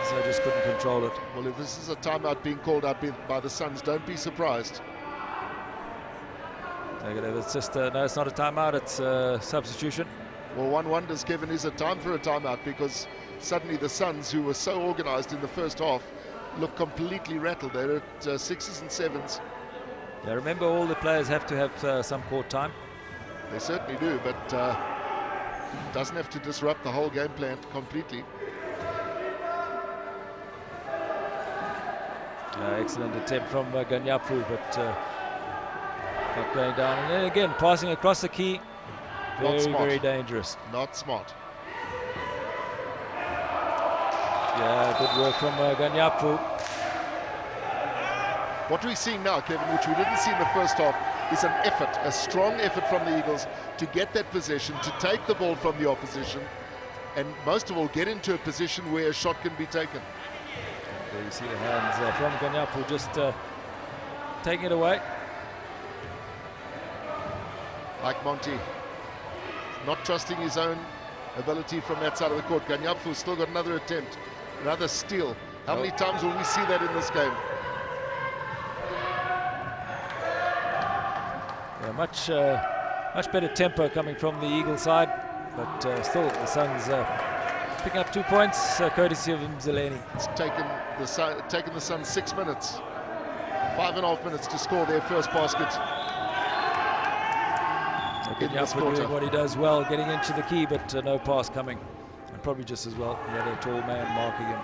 so just couldn't control it. Well, if this is a timeout being called out by the Suns, don't be surprised. It's just no, it's not a timeout, it's a substitution. Well, one wonders, Kevin, is it time for a timeout? Because suddenly the Suns, who were so organised in the first half, look completely rattled. They're at 6s and 7s. Yeah, remember, all the players have to have some court time. They certainly do, but doesn't have to disrupt the whole game plan completely. Excellent attempt from Ganyapu, but not going down. And then again, passing across the key. Very dangerous. Not smart. Yeah, good work from Ganyapu. What we're seeing now, Kevin, which we didn't see in the first half, is an effort, a strong effort from the Eagles to get that possession, to take the ball from the opposition, and most of all, get into a position where a shot can be taken. There you see the hands from Ganyapu, just taking it away. Like Monty, not trusting his own ability from that side of the court. Ganyapu's still got another attempt, another steal. How many times will we see that in this game? Yeah, much better tempo coming from the Eagle side, but still the Suns picking up 2 points, courtesy of Mzileni. It's taken the Suns 6 minutes, 5.5 minutes to score their first basket. Ganyapu doing what he does well, getting into the key, but no pass coming, and probably just as well, he had a tall man marking him.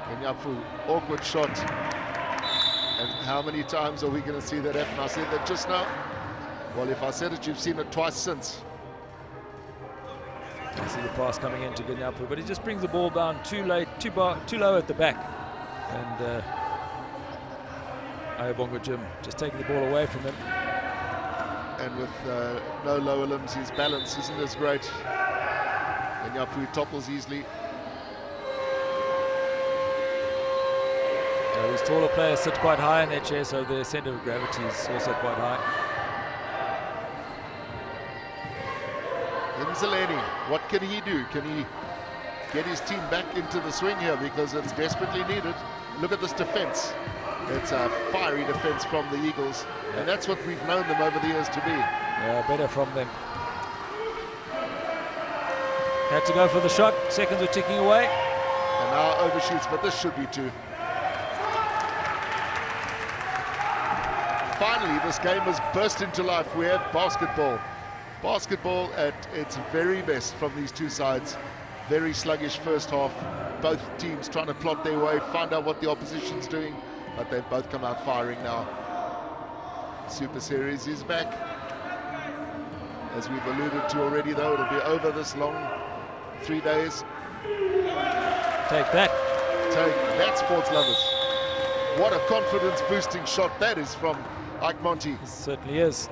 Ganyapu, awkward shot. And how many times are we going to see that happen? I said that just now. Well, if I said it, you've seen it twice since. I see the pass coming into Ganyapu, but he just brings the ball down too late, too low at the back. And Ayabonga Jim just taking the ball away from him. And with no lower limbs, his balance isn't as great. Ganyapu topples easily. These taller players sit quite high in their chair, so their centre of gravity is also quite high. Mzileni, what can he do? Can he get his team back into the swing here? Because it's desperately needed. Look at this defence. It's a fiery defence from the Eagles, and that's what we've known them over the years to be. Yeah, better from them. Had to go for the shot. Seconds were ticking away. And now overshoots, but this should be two. Finally, this game has burst into life. We have basketball. Basketball at its very best from these two sides. Very sluggish first half. Both teams trying to plot their way, find out what the opposition's doing, but they've both come out firing now. Super Series is back. As we've alluded to already, though, it'll be over this long 3 days. Take that. Take that, sports lovers. What a confidence-boosting shot that is from Ike Monty. It certainly is.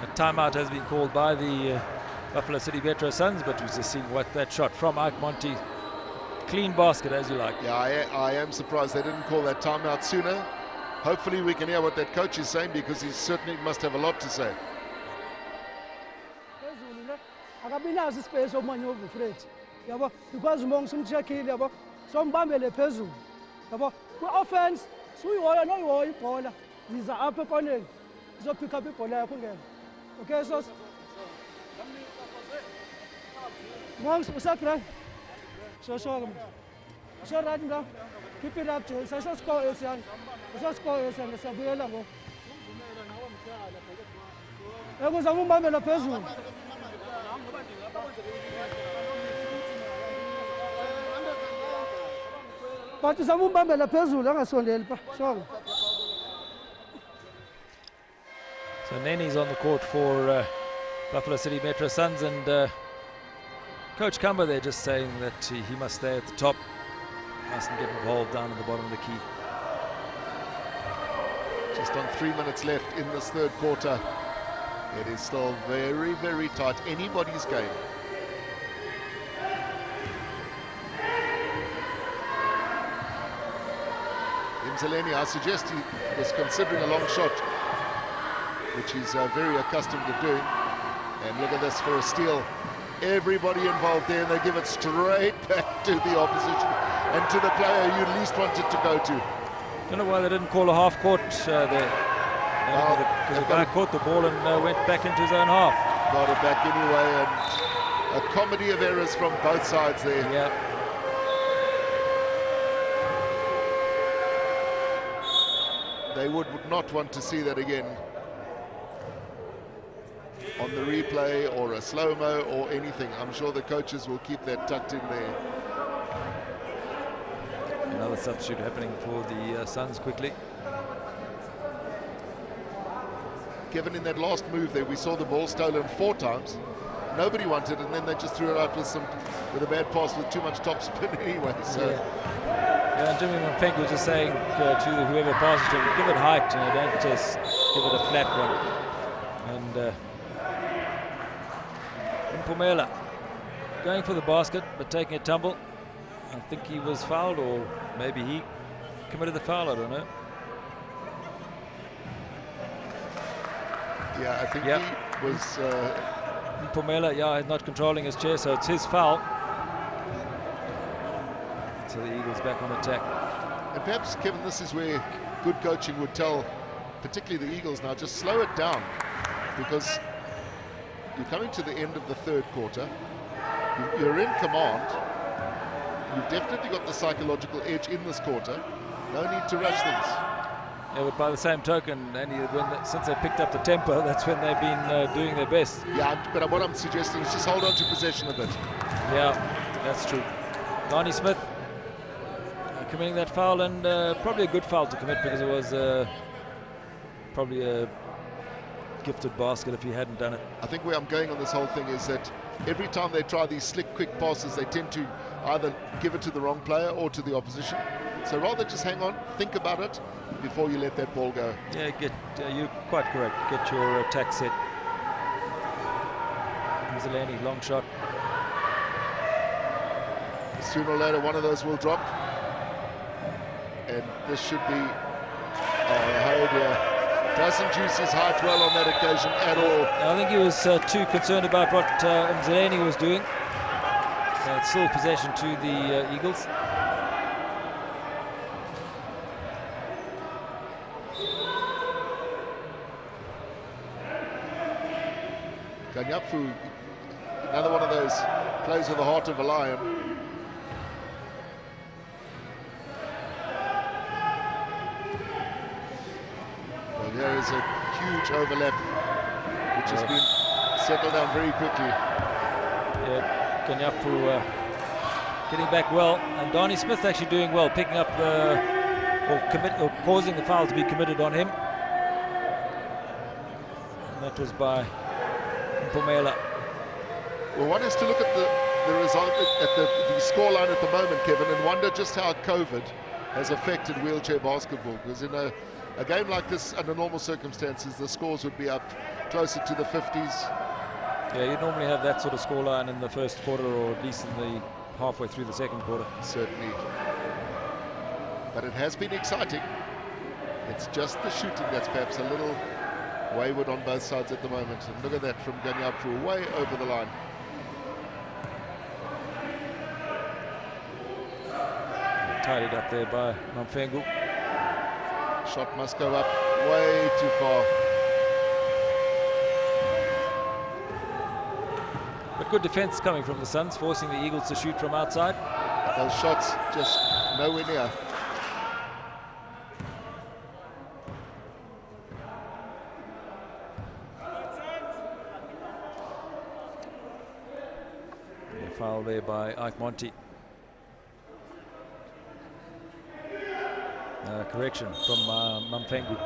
A timeout has been called by the Buffalo City Metro Suns, but we're just seeing what that shot from Ike Monty. Clean basket, as you like. Yeah, I am surprised they didn't call that timeout sooner. Hopefully we can hear what that coach is saying, because he certainly must have a lot to say. Akabinazo ispace omanye overfreight. Yabo, because umonga umcheckile yabo. Sombambele phezulu. Yabo, ku-offense suyihola noyihola ibhola. Yiza apha ekoneni. Izo pick up ibhola yakho ngene. Okay, so Monks, usakra. So right now. Keep it up, Joe. So score is young. So score is young. So we are go. Ego zamumbambela phezulu. But zamumbambela phezulu angasondeli pa. Sure. So Neni's on the court for Buffalo City Metro Suns, and Coach Cumber there just saying that he must stay at the top, mustn't get involved down at the bottom of the key. Just on 3 minutes left in this third quarter. It is still very, very tight. Anybody's game. Imzaleni, I suggest he was considering a long shot, which he's very accustomed to doing. And look at this for a steal. Everybody involved there, and they give it straight back to the opposition and to the player you least want it to go to. Don't know why they didn't call a half court there. Because the guy caught the ball and went back into his own half. Got it back anyway, and a comedy of errors from both sides there. Yeah. They would not want to see that again on the replay or a slow-mo or anything. I'm sure the coaches will keep that tucked in there. Another substitute happening for the Suns quickly. Kevin, in that last move there, we saw the ball stolen 4 times. Nobody wanted it, and then they just threw it out with a bad pass with too much top spin anyway. So. Yeah, and Jimmy Mfengu was just saying to whoever passes to him, give it height, don't just give it a flat one. And Mpumela going for the basket, but taking a tumble. I think he was fouled, or maybe he committed the foul, I don't know. Yeah, I think he was... Mpumela, not controlling his chair, so it's his foul. So the Eagles back on attack. And perhaps, Kevin, this is where good coaching would tell, particularly the Eagles now, just slow it down, because you're coming to the end of the third quarter. You're in command. You've definitely got the psychological edge in this quarter. No need to rush things. Yeah, but by the same token, Andy, since they picked up the tempo, that's when they've been doing their best. Yeah, but what I'm suggesting is just hold on to possession a bit. Yeah, that's true. Donnie Smith committing that foul, and probably a good foul to commit, because it was probably a gifted basket if he hadn't done it. I think where I'm going on this whole thing is that every time they try these slick, quick passes, they tend to either give it to the wrong player or to the opposition. So rather just hang on, think about it before you let that ball go. Yeah, you're quite correct. Get your attack set. Mzaleni, long shot. Sooner or later, one of those will drop. And this should be... doesn't use his height well on that occasion at all. I think he was too concerned about what Mzaleni was doing. It's still possession to the Eagles. Ganyapfu, another one of those plays with the heart of a lion. Well, there is a huge overlap, which has been settled down very quickly. Yeah, Ganyapfu getting back well, and Donnie Smith actually doing well, picking up or causing the foul to be committed on him. And that was by Mpumela. Well, one has to look at the result at the scoreline at the moment, Kevin, and wonder just how COVID has affected wheelchair basketball. Because in a game like this, under normal circumstances, the scores would be up closer to the 50s. Yeah, you normally have that sort of scoreline in the first quarter, or at least in the halfway through the second quarter. Certainly. But it has been exciting. It's just the shooting that's perhaps a little wayward on both sides at the moment. And look at that from Ganyapfu, way over the line. Tidied up there by Mfengu. Shot must go up way too far. But good defense coming from the Suns, forcing the Eagles to shoot from outside. Those shots just nowhere near. Foul there by Ike Monty. Correction from Mfengu.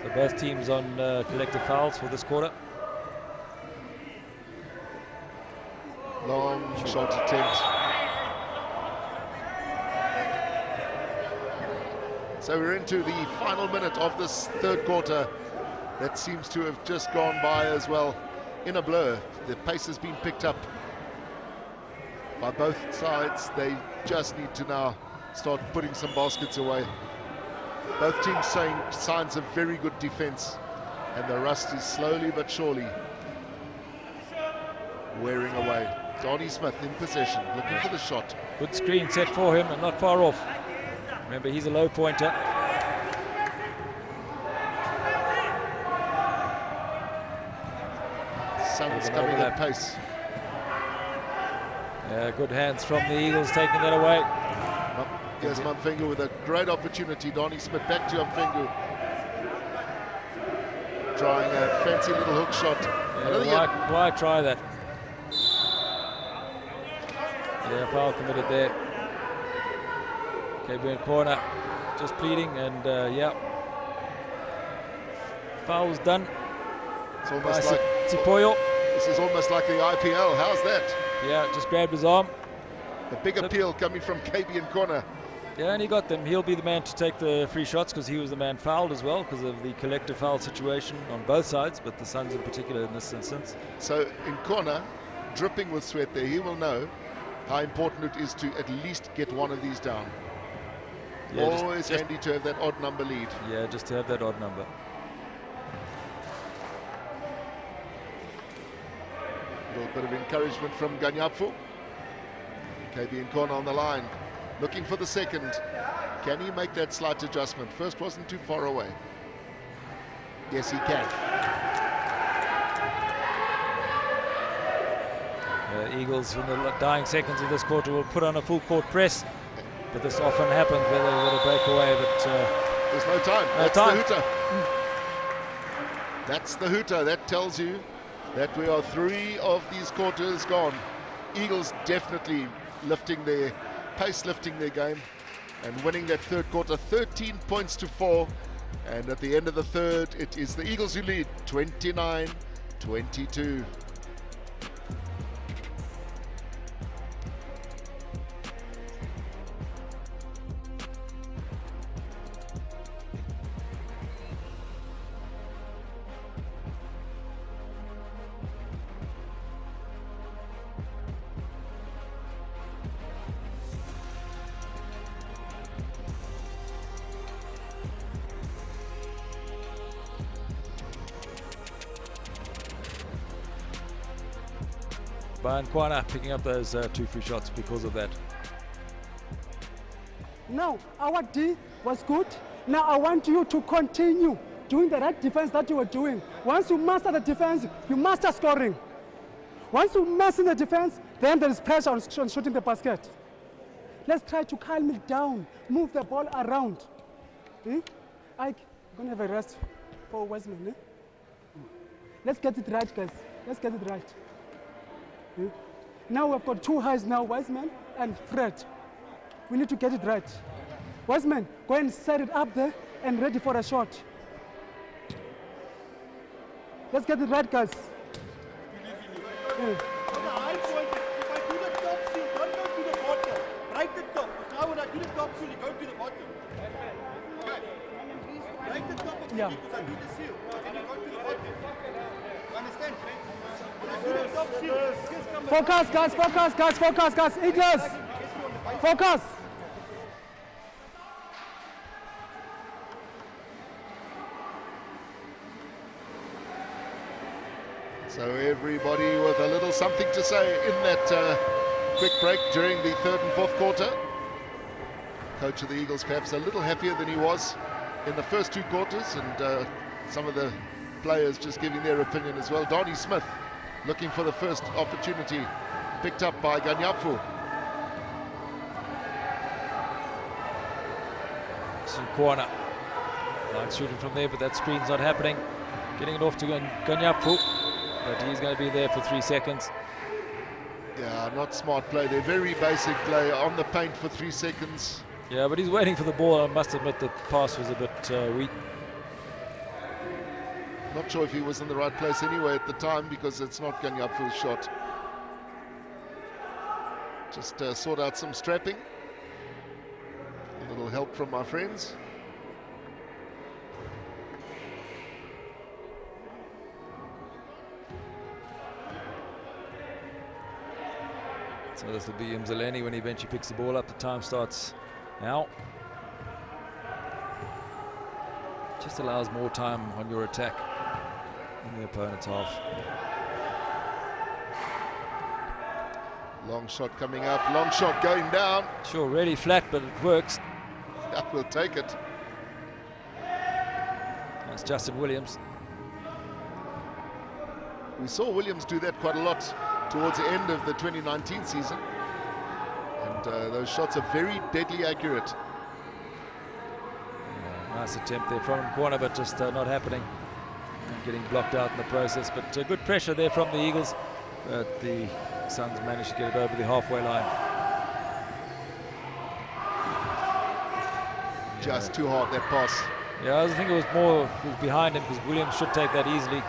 So both teams on collective fouls for this quarter. Long shot attempt. So we're into the final minute of this third quarter. That seems to have just gone by as well in a blur. The pace has been picked up by both sides. They just need to now start putting some baskets away. Both teams showing signs of very good defense, and the rust is slowly but surely wearing away. Donnie Smith in possession, looking for the shot. Good screen set for him and not far off. Remember, he's a low pointer. Suns coming at pace. Yeah, good hands from the Eagles taking that away. Here's Mfengu with a great opportunity. Donnie Smith back to Mfengu. Trying a fancy little hook shot. Yeah, why try that? Yeah, foul committed there. Okay, we're in corner. Just pleading, and yeah. Foul's done. It's almost like Sipoyo. This is almost like the IPL. How's that? Yeah, just grabbed his arm. A big appeal coming from KB in corner. Yeah, and he got them. He'll be the man to take the free shots because he was the man fouled as well because of the collective foul situation on both sides, but the Suns in particular in this instance. So in corner, dripping with sweat there, he will know how important it is to at least get one of these down. Yeah, always handy to have that odd number lead. Yeah, just to have that odd number. A little bit of encouragement from Ganyapu. KB in corner on the line, looking for the second. Can he make that slight adjustment? First wasn't too far away. Yes, he can. Eagles in the dying seconds of this quarter will put on a full court press, but this often happens where they're going to break away. But there's no time. That's time. The hooter. That's the hooter. That tells you that we are 3 of these quarters gone. Eagles definitely lifting their pace, lifting their game, and winning that third quarter 13 points to 4. And at the end of the third, it is the Eagles who lead 29-22. Brian Kwana picking up those 2 free shots because of that. Now, our D was good. Now I want you to continue doing the right defense that you were doing. Once you master the defense, you master scoring. Once you master the defense, then there is pressure on shooting the basket. Let's try to calm it down, move the ball around. I'm going to have a rest for Wiseman. Let's get it right, guys. Let's get it right. Now we've got 2 highs now, Wiseman and Fred. We need to get it right. Wiseman, go and set it up there and ready for a shot. Let's get it right, guys. The high point is, if I do the top seal, don't go to the bottom. Break the top. Now when I do the top seal, you go to the bottom. Okay. Break the top of the because I do the seal. And then you go to the bottom. You understand, Fred? When I do the top seal, just come back. Focus, guys, focus, guys, focus, guys. Eagles, focus. So everybody with a little something to say in that quick break during the third and fourth quarter. Coach of the Eagles perhaps a little happier than he was in the first 2 quarters, and some of the players just giving their opinion as well. Donnie Smith looking for the first opportunity, picked up by Ganyapu. Some corner. Like shooting from there, but that screen's not happening. Getting it off to Ganyapu, but he's going to be there for 3 seconds. Yeah, not smart play. They're very basic play on the paint for 3 seconds. Yeah, but he's waiting for the ball. I must admit the pass was a bit weak. Not sure if he was in the right place anyway at the time, because it's not Ganyapu's shot. Just sort out some strapping. A little help from my friends. So this will be Mzaleni when he eventually picks the ball up. The time starts now. Just allows more time on your attack in the opponent's half. Long shot coming up, long shot going down. Sure, really flat, but it works. Yeah, we'll take it. That's Justin Williams. We saw Williams do that quite a lot towards the end of the 2019 season. And those shots are very deadly accurate. Nice attempt there from the corner, but just not happening. And getting blocked out in the process. But good pressure there from the Eagles. But the Suns managed to get it over the halfway line. Just too hard, that pass. Yeah, I think it was more behind him, because Williams should take that easily.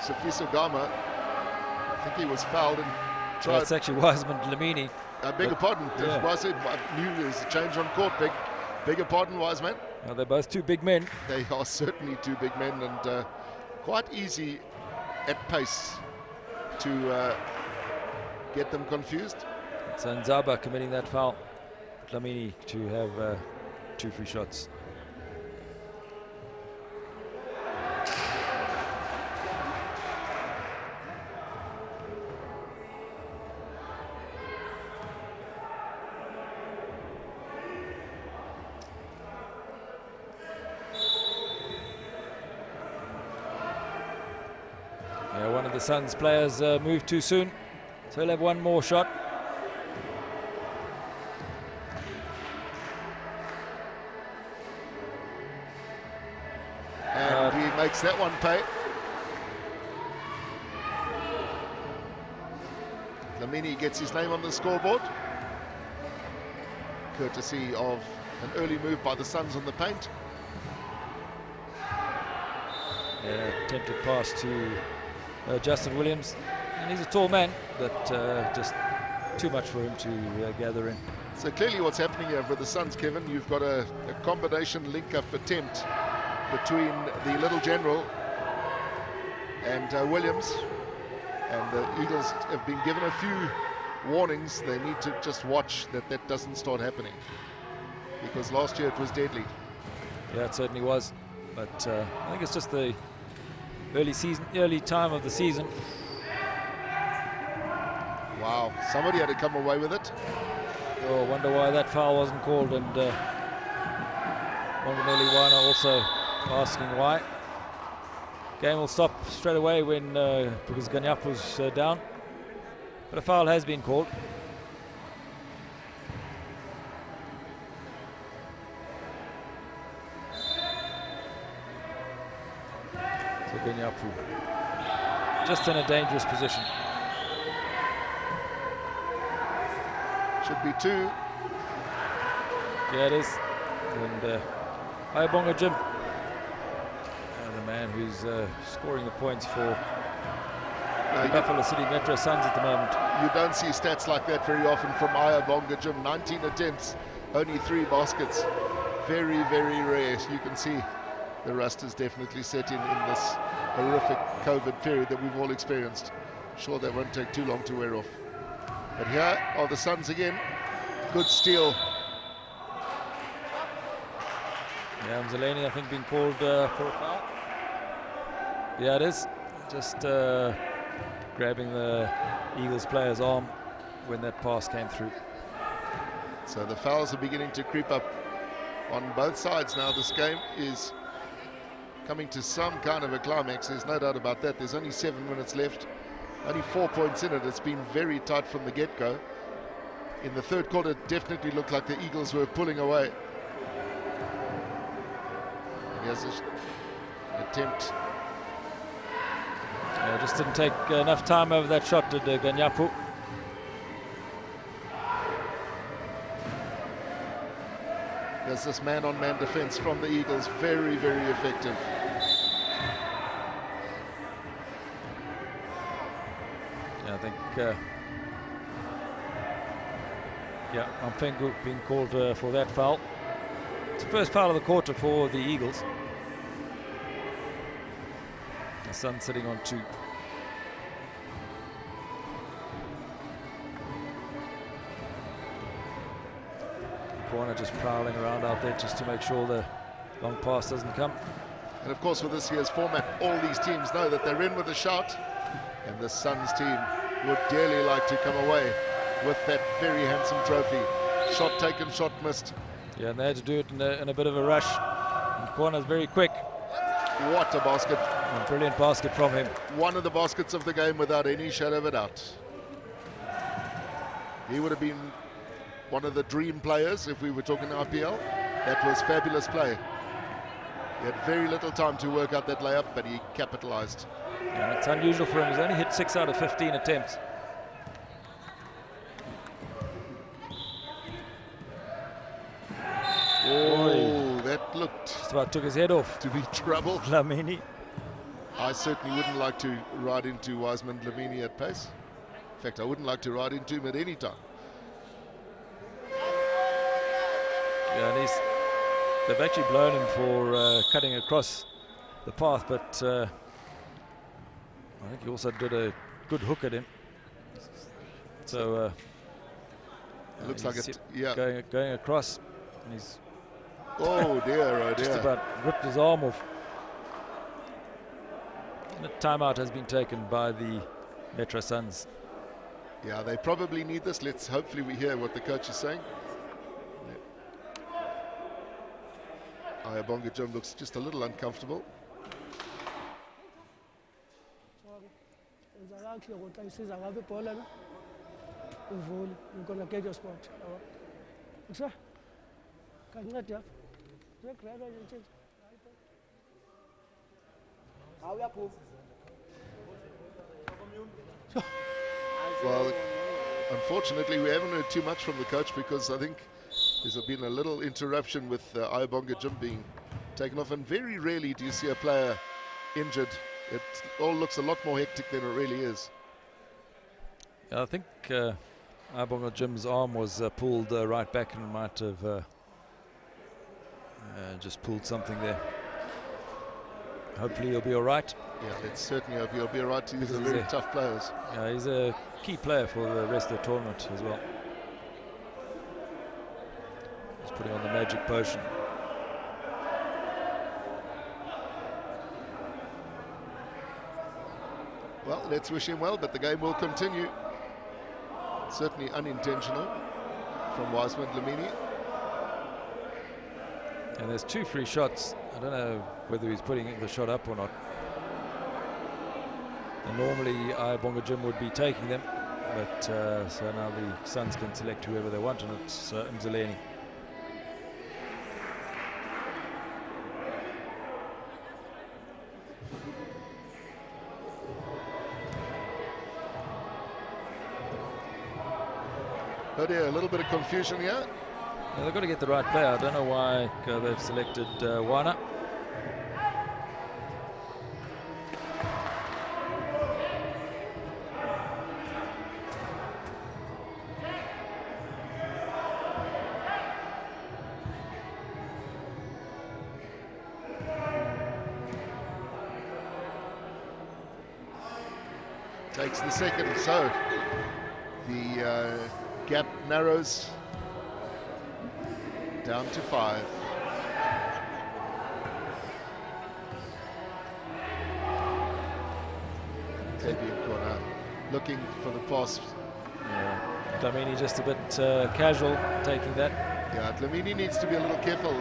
So Sifiso Gama, I think he was fouled and tried. That's actually Wiseman Lamini. I beg your pardon. Yeah. I knew there was a change on court. Beg your pardon, Wiseman. Well, they're both two big men. They are certainly two big men, and quite easy at pace to get them confused. So Nzaba committing that foul. Lamini to have 2 free shots. One of the Suns players moved too soon, so he'll have one more shot. And he makes that one pay. Lamini gets his name on the scoreboard, courtesy of an early move by the Suns on the paint. Attempted pass to Justin Williams, and he's a tall man, but just too much for him to gather in. So clearly what's happening here for the Suns, Kevin, you've got a combination link-up attempt between the Little General and Williams, and the Eagles have been given a few warnings. They need to just watch that doesn't start happening, because last year it was deadly. Yeah, it certainly was, but I think it's just the early time of the season. Wow, somebody had to come away with it. Oh, I wonder why that foul wasn't called, and Wanganeliwana also asking why. Game will stop straight away when because Ganyap was down, but a foul has been called. So Ganyapu just in a dangerous position. Should be 2. Yeah, it is. And Ayabonga Jim, the man who's scoring the points for the Buffalo City Metro Suns at the moment. You don't see stats like that very often from Ayabonga Jim. 19 attempts, only 3 baskets. Very, very rare. You can see the rust has definitely set in this horrific COVID period that we've all experienced. Sure, that won't take too long to wear off. But here are the Suns again. Good steal. Yeah, Mzaleni, I think, being called for a foul. Yeah, it is. Just grabbing the Eagles player's arm when that pass came through. So the fouls are beginning to creep up on both sides now. This game is coming to some kind of a climax. There's no doubt about that. There's only 7 minutes left. Only 4 points in it. It's been very tight from the get-go. In the third quarter, it definitely looked like the Eagles were pulling away. And here's an attempt. Just didn't take enough time over that shot, did Ganyapu. There's this man-on-man defense from the Eagles. Very, very effective. Mfengu being called for that foul. It's the first foul of the quarter for the Eagles. The Sun sitting on 2. Corner just prowling around out there just to make sure the long pass doesn't come. And of course, with this year's format, all these teams know that they're in with a shot, and the Suns team would dearly like to come away with that very handsome trophy. Shot taken, shot missed. Yeah, and they had to do it in a bit of a rush. And corner's very quick. What a basket. A brilliant basket from him. One of the baskets of the game without any shadow of a doubt. He would have been one of the dream players if we were talking IPL. That was fabulous play. He had very little time to work out that layup, but he capitalized. And it's unusual for him. He's only hit 6 out of 15 attempts. Oh, that looked Just about took his head off. to be trouble. Lamini. I certainly wouldn't like to ride into Wiseman Lamini at pace. In fact, I wouldn't like to ride into him at any time. Yeah, and they've actually blown him for cutting across the path, but I think he also did a good hook at him. So It looks like he's it, yeah. going across, and he's Oh dear, oh just dear. about ripped his arm off. And a timeout has been taken by the Metro Suns. Yeah, they probably need this. Hopefully we hear what the coach is saying. Ayabonga Jim looks just a little uncomfortable. You're gonna get your spot. Sir, can you not have? Well, unfortunately, we haven't heard too much from the coach because I think there's been a little interruption with Ayabonga Jim being taken off, and very rarely do you see a player injured. It all looks a lot more hectic than it really is. I think Ayabonga Jim's arm was pulled right back and might have just pulled something there. Hopefully he'll be all right. Yeah, let's certainly hope he'll be all right. These are Because very tough players. Yeah, he's a key player for the rest of the tournament as well. He's putting on the magic potion. Well, let's wish him well, but the game will continue. Certainly unintentional from Wiseman Lamini. And there's 2 free shots. I don't know whether he's putting the shot up or not. And normally Ayabonga Jim would be taking them, but so now the Suns can select whoever they want, and it's Mzaleni. Oh dear, a little bit of confusion here. Yeah, they've got to get the right player. I don't know why they've selected Wana. Takes the second, so the gap narrows down to 5. Fabian corner looking for the pass. Yeah, Dlamini just a bit casual taking that. Yeah, Lamini needs to be a little careful.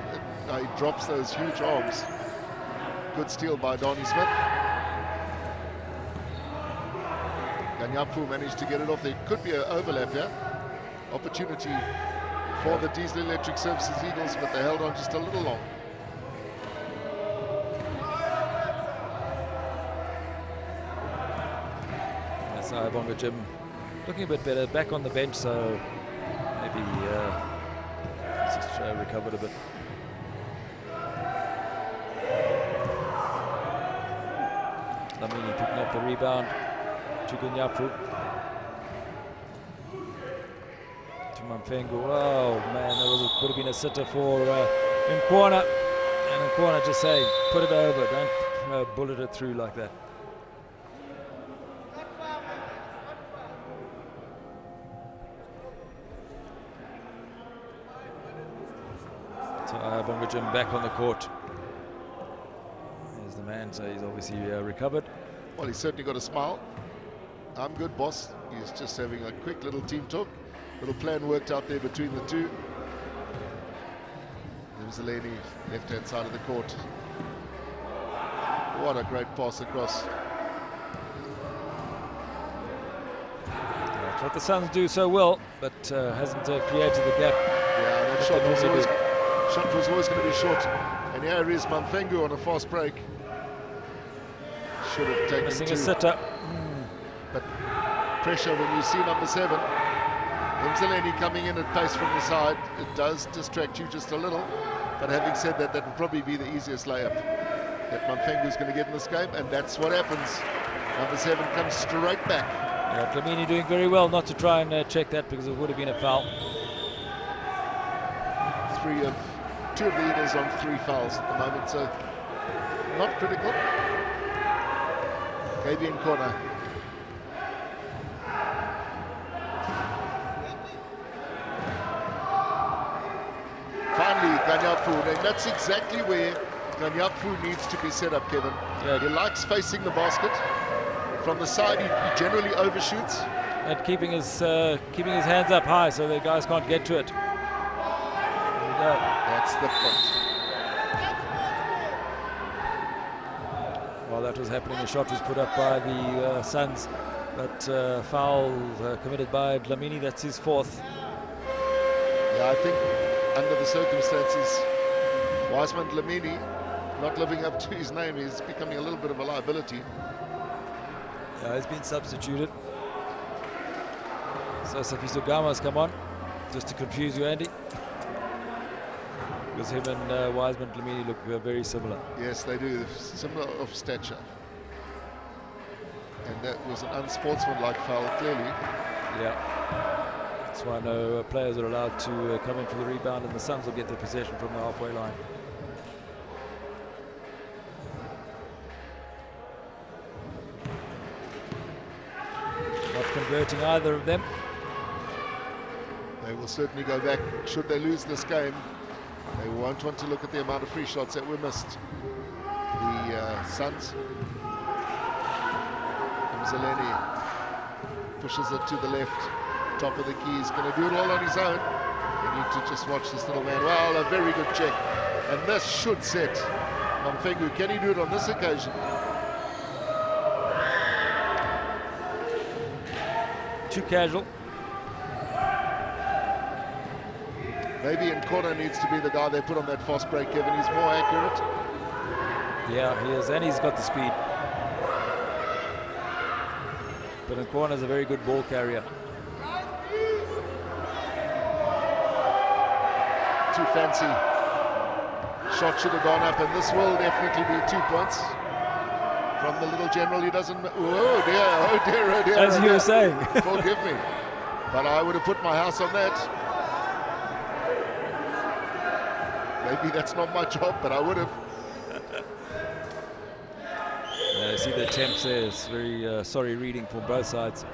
He drops those huge arms. Good steal by Donnie Smith. Ganyapu managed to get it off. There could be an overlap here. Opportunity for the Diesel Electric Services Eagles, but they held on just a little long. That's Ayabonga Jim looking a bit better, back on the bench, so maybe he's just recovered a bit. Lamini picking up the rebound to Ganyapu. Mamfengu. Oh man, that would have been a sitter for Nkwana. And Nkwana just saying, put it over, don't bullet it through like that. So Bongajim back on the court. There's the man, so he's obviously recovered. Well, he's certainly got a smile. I'm good, boss. He's just having a quick little team talk. Little plan worked out there between the two. There's Zeleni, left-hand side of the court. What a great pass across. That's what the Suns do so well, but hasn't created the gap. Yeah, that shot was always going to be short. And here is Mamfengu on a fast break. Should have taken Missing two. a sitter. But pressure when you see number 7. Mzaleni coming in at pace from the side. It does distract you just a little. But having said that, that will probably be the easiest layup that Mamfengu is going to get in this game. And that's what happens. Number 7 comes straight back. Yeah, Dlamini doing very well not to try and check that, because it would have been a foul. 2 of the Eagles on 3 fouls at the moment, so not critical. KB in corner. Finally, Ganyapu, and that's exactly where Ganyapu needs to be set up, Kevin. Yeah. He likes facing the basket. From the side, he generally overshoots. And keeping his hands up high so the guys can't get to it. There we go. That's the point. While that was happening, the shot was put up by the Suns, but foul committed by Dlamini. That's his 4th. Yeah, I think under the circumstances, Wiseman Dlamini not living up to his name is becoming a little bit of a liability. Yeah, he's been substituted. So Safiso Gama's come on, just to confuse you, Andy. Because him and Wiseman Dlamini look very similar. Yes, they do, similar of stature. And that was an unsportsmanlike foul, clearly. Yeah. That's why no players are allowed to come in for the rebound, and the Suns will get their possession from the halfway line. Not converting either of them. They will certainly go back. Should they lose this game, they won't want to look at the amount of free shots that were missed. The Suns. Mzaleni pushes it to the left, top of the key. He's going to do it all on his own. You need to just watch this little man. Well, a very good check. And this should set Mamfengu. Can he do it on this occasion? Too casual. Maybe Nkwana needs to be the guy they put on that fast break, Kevin. He's more accurate. Yeah, he is, and he's got the speed. But Nkwana is a very good ball carrier. Too fancy. Shot should have gone up, and this will definitely be 2 points. From the little general, he doesn't... Oh dear, oh dear, oh dear. As you were saying. Forgive me. But I would have put my house on that. Maybe that's not my job, but I would have. You see the attempts there. It's very sorry reading for both sides.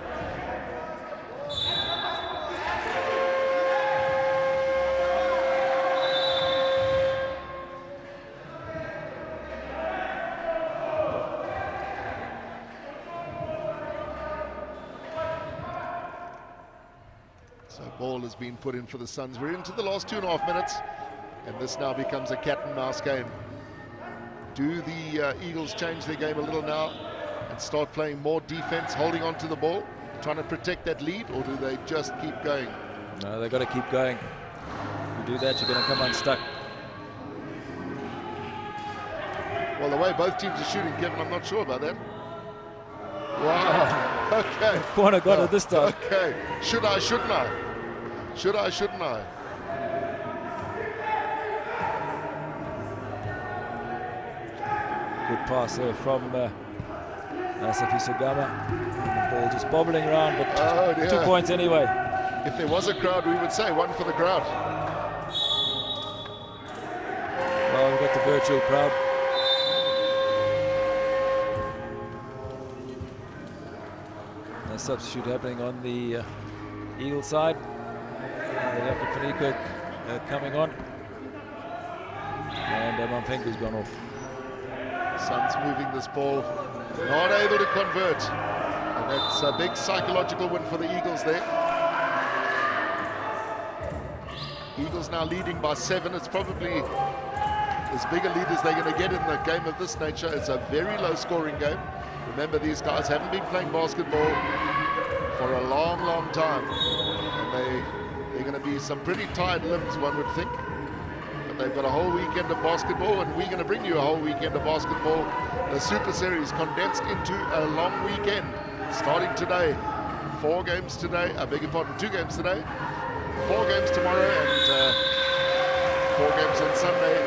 So ball has been put in for the Suns. We're into the last 2.5 minutes. And this now becomes a cat and mouse game. Do the Eagles change their game a little now and start playing more defense, holding on to the ball, trying to protect that lead, or do they just keep going? No, they've got to keep going. If you do that, you're going to come unstuck. Well, the way both teams are shooting, Kevin, I'm not sure about that. Wow. Okay. Corner got it this time. Okay. Should I, shouldn't I? Should I, shouldn't I? Good pass there from Safiso Gama. And the ball just bobbling around, but 2 points anyway. If there was a crowd, we would say one for the crowd. Well, we've got the virtual crowd. A substitute happening on the Eagle side. Yaka Paniko coming on. And Mampengu's gone off. Suns moving this ball, not able to convert. And that's a big psychological win for the Eagles there. Eagles now leading by 7. It's probably as big a lead as they're going to get in the game of this nature. It's a very low scoring game. Remember, these guys haven't been playing basketball for a long, long time. And they're going to be some pretty tired limbs, one would think. But they've got a whole weekend of basketball, and we're going to bring you a whole weekend of basketball. The Super Series condensed into a long weekend, starting today. 4 games today, I beg your pardon, 2 games today, 4 games tomorrow, and 4 games on Sunday.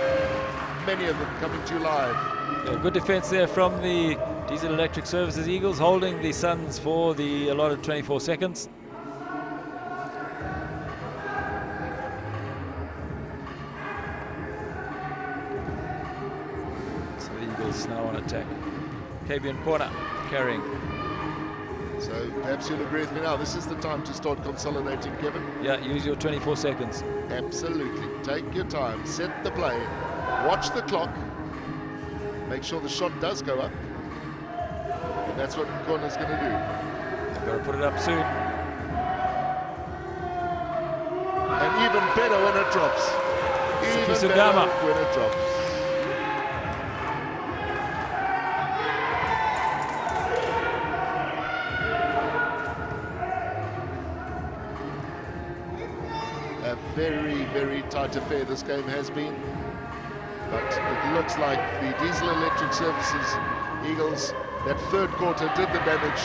Many of them coming to you live. Yeah, good defense there from the Diesel Electric Services Eagles, holding the Suns for the allotted 24 seconds. So the Eagles now on attack. Kabian corner carrying. So perhaps you'll agree with me now. This is the time to start consolidating, Kevin. Yeah, use your 24 seconds. Absolutely. Take your time. Set the play. Watch the clock. Make sure the shot does go up. And that's what Corner's going to do. They've got to put it up soon. And even better when it drops. Even better when it drops. A very, very tight affair this game has been. But it looks like the Diesel Electric Services Eagles, that third quarter, did the damage.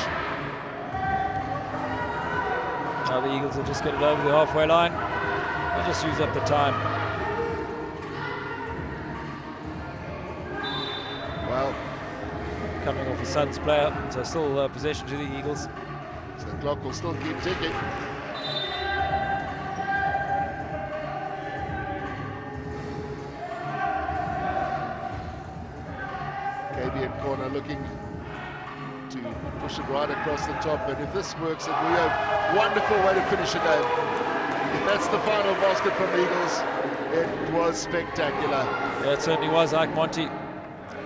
Now the Eagles will just get it over the halfway line and just use up the time. Well, coming off a Suns player, so still possession to the Eagles. So the clock will still keep ticking. Kabian corner looking to push it right across the top, and if this works, it will be a wonderful way to finish a game. If that's the final basket from the Eagles, it was spectacular. Yeah, it certainly was. Ike Monty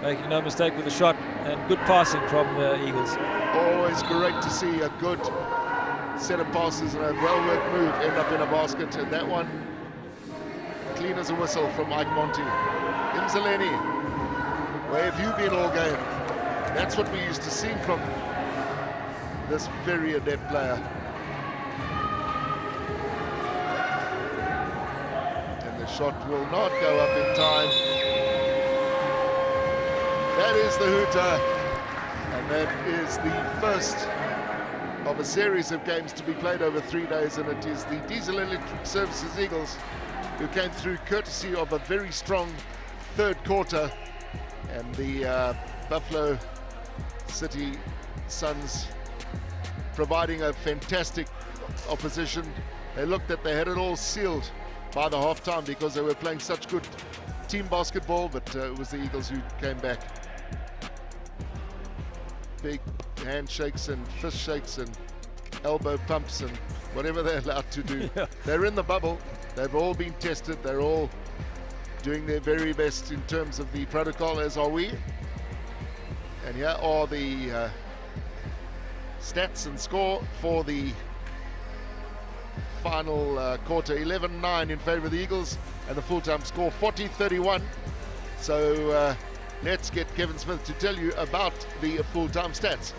making no mistake with the shot, and good passing from the Eagles. Always great to see a good set of passes and a well-worked move end up in a basket, and that one clean as a whistle from Ike Monty. Imzaleni, where have you been all game? That's what we used to see from this very adept player. And the shot will not go up in time. That is the hooter. And that is the first of a series of games to be played over 3 days. And it is the Diesel Electric Services Eagles who came through courtesy of a very strong third quarter. And the Buffalo City Suns providing a fantastic opposition. They looked that they had it all sealed by the halftime because they were playing such good team basketball, but it was the Eagles who came back. Big handshakes and fist shakes and elbow pumps and whatever they're allowed to do. Yeah. They're in the bubble. They've all been tested. They're all doing their very best in terms of the protocol, as are we. And here are the stats and score for the final quarter. 11-9 in favor of the Eagles, and the full-time score 40-31. So let's get Kevin Smith to tell you about the full-time stats.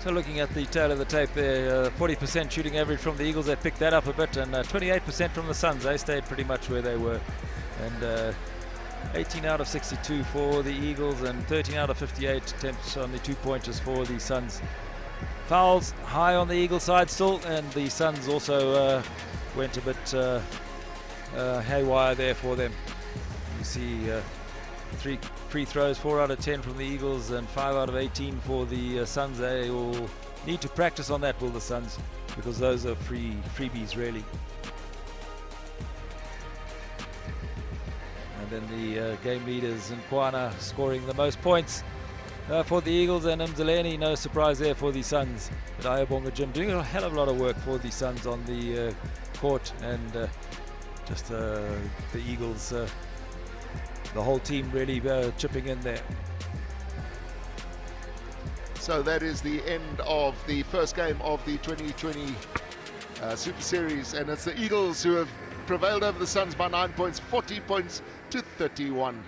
So looking at the tail of the tape there, 40% shooting average from the Eagles. They picked that up a bit, and 28% from the Suns. They stayed pretty much where they were. And 18 out of 62 for the Eagles, and 13 out of 58 attempts on the 2-pointers for the Suns. Fouls high on the Eagle side still, and the Suns also went a bit haywire there for them. You see 3 free throws, 4 out of 10 from the Eagles and 5 out of 18 for the Suns. They all need to practice on that, will the Suns, because those are freebies really. And then the game leaders, Nkwana scoring the most points for the Eagles, and Mzaleni, no surprise there for the Suns. But Ayabonga Jim doing a hell of a lot of work for the Suns on the court, and just the Eagles, the whole team really chipping in there. So that is the end of the first game of the 2020 Super Series, and it's the Eagles who have prevailed over the Suns by 9 points, 40 points to 31.